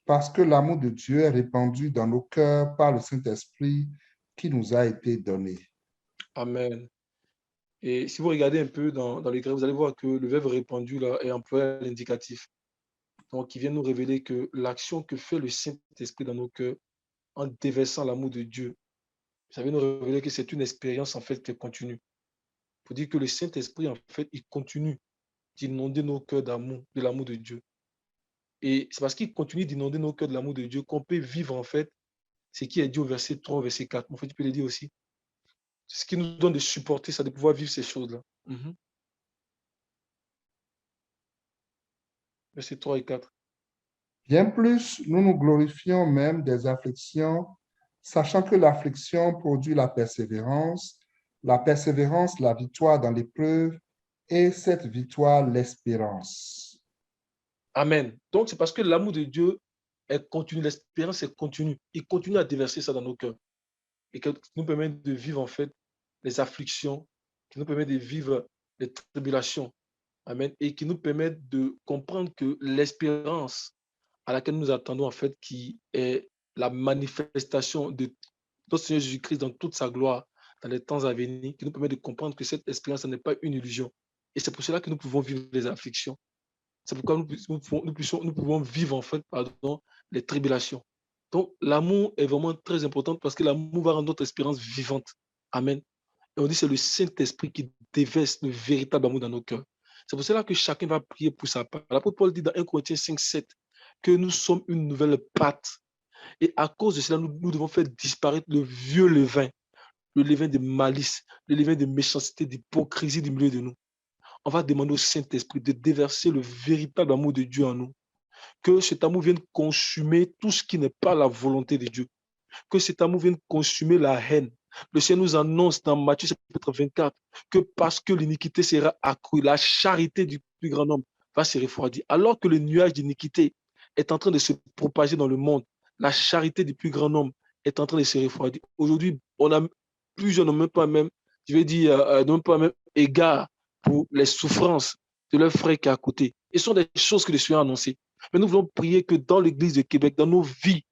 parce que l'amour de Dieu est répandu dans nos cœurs par le Saint-Esprit qui nous a été donné. Amen. Et si vous regardez un peu dans les Grecs, vous allez voir que le verbe répandu là est employé à l'indicatif. Donc, il vient nous révéler que l'action que fait le Saint-Esprit dans nos cœurs en déversant l'amour de Dieu, ça vient nous révéler que c'est une expérience en fait qui est continue. Pour dire que le Saint-Esprit, en fait, il continue d'inonder nos cœurs d'amour, de l'amour de Dieu. Et c'est parce qu'il continue d'inonder nos cœurs de l'amour de Dieu qu'on peut vivre en fait ce qui est dit au verset 3, verset 4. En fait, tu peux le dire aussi. Ce qui nous donne de supporter ça, de pouvoir vivre ces choses-là. Verset 3 et 4. Bien plus, nous nous glorifions même des afflictions, sachant que l'affliction produit la persévérance la victoire dans l'épreuve, et cette victoire l'espérance. Amen. Donc, c'est parce que l'amour de Dieu elle continue, l'espérance, elle continue. Il continue à déverser ça dans nos cœurs et qui nous permet de vivre en fait les afflictions, qui nous permet de vivre les tribulations. Amen. Et qui nous permet de comprendre que l'espérance à laquelle nous attendons, en fait, qui est la manifestation de notre Seigneur Jésus-Christ dans toute sa gloire, dans les temps à venir, qui nous permet de comprendre que cette espérance n'est pas une illusion. Et c'est pour cela que nous pouvons vivre les afflictions. C'est pourquoi nous pouvons vivre, en fait, pardon, les tribulations. Donc, l'amour est vraiment très important parce que l'amour va rendre notre espérance vivante. Amen. Et on dit que c'est le Saint-Esprit qui déverse le véritable amour dans nos cœurs. C'est pour cela que chacun va prier pour sa part. L'apôtre Paul dit dans 1 Corinthiens 5, 7 que nous sommes une nouvelle pâte. Et à cause de cela, nous devons faire disparaître le vieux levain, le levain de malice, le levain de méchanceté, d'hypocrisie du milieu de nous. On va demander au Saint-Esprit de déverser le véritable amour de Dieu en nous. Que cet amour vienne consumer tout ce qui n'est pas la volonté de Dieu. Que cet amour vienne consumer la haine. Le Seigneur nous annonce dans Matthieu chapitre 24 que parce que l'iniquité sera accrue, la charité du plus grand nombre va se refroidir. Alors que le nuage d'iniquité est en train de se propager dans le monde, la charité du plus grand nombre est en train de se refroidir. Aujourd'hui, plusieurs n'ont même pas même, je vais dire, n'ont pas même égard pour les souffrances de leur frère qui est à côté. Et ce sont des choses que le Seigneur a annoncées. Mais nous voulons prier que dans l'Église de Québec, dans nos vies,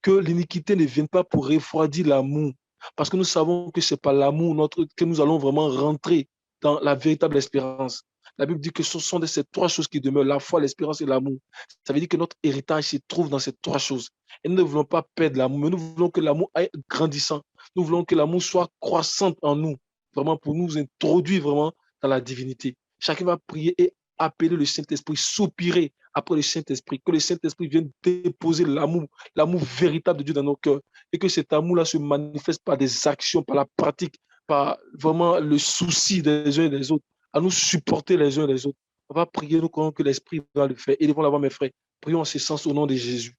que l'iniquité ne vienne pas pour refroidir l'amour. Parce que nous savons que ce n'est pas l'amour que nous allons vraiment rentrer dans la véritable espérance. La Bible dit que ce sont ces trois choses qui demeurent, la foi, l'espérance et l'amour. Ça veut dire que notre héritage se trouve dans ces trois choses. Et nous ne voulons pas perdre l'amour, mais nous voulons que l'amour aille grandissant. Nous voulons que l'amour soit croissant en nous, vraiment pour nous introduire vraiment dans la divinité. Chacun va prier et appeler le Saint-Esprit, soupirer après le Saint-Esprit, que le Saint-Esprit vienne déposer l'amour véritable de Dieu dans nos cœurs, et que cet amour-là se manifeste par des actions, par la pratique, par vraiment le souci des uns et des autres, à nous supporter les uns et les autres. On va prier, nous croyons que l'Esprit va le faire, et devant l'avoir, mes frères, prions en ce sens au nom de Jésus.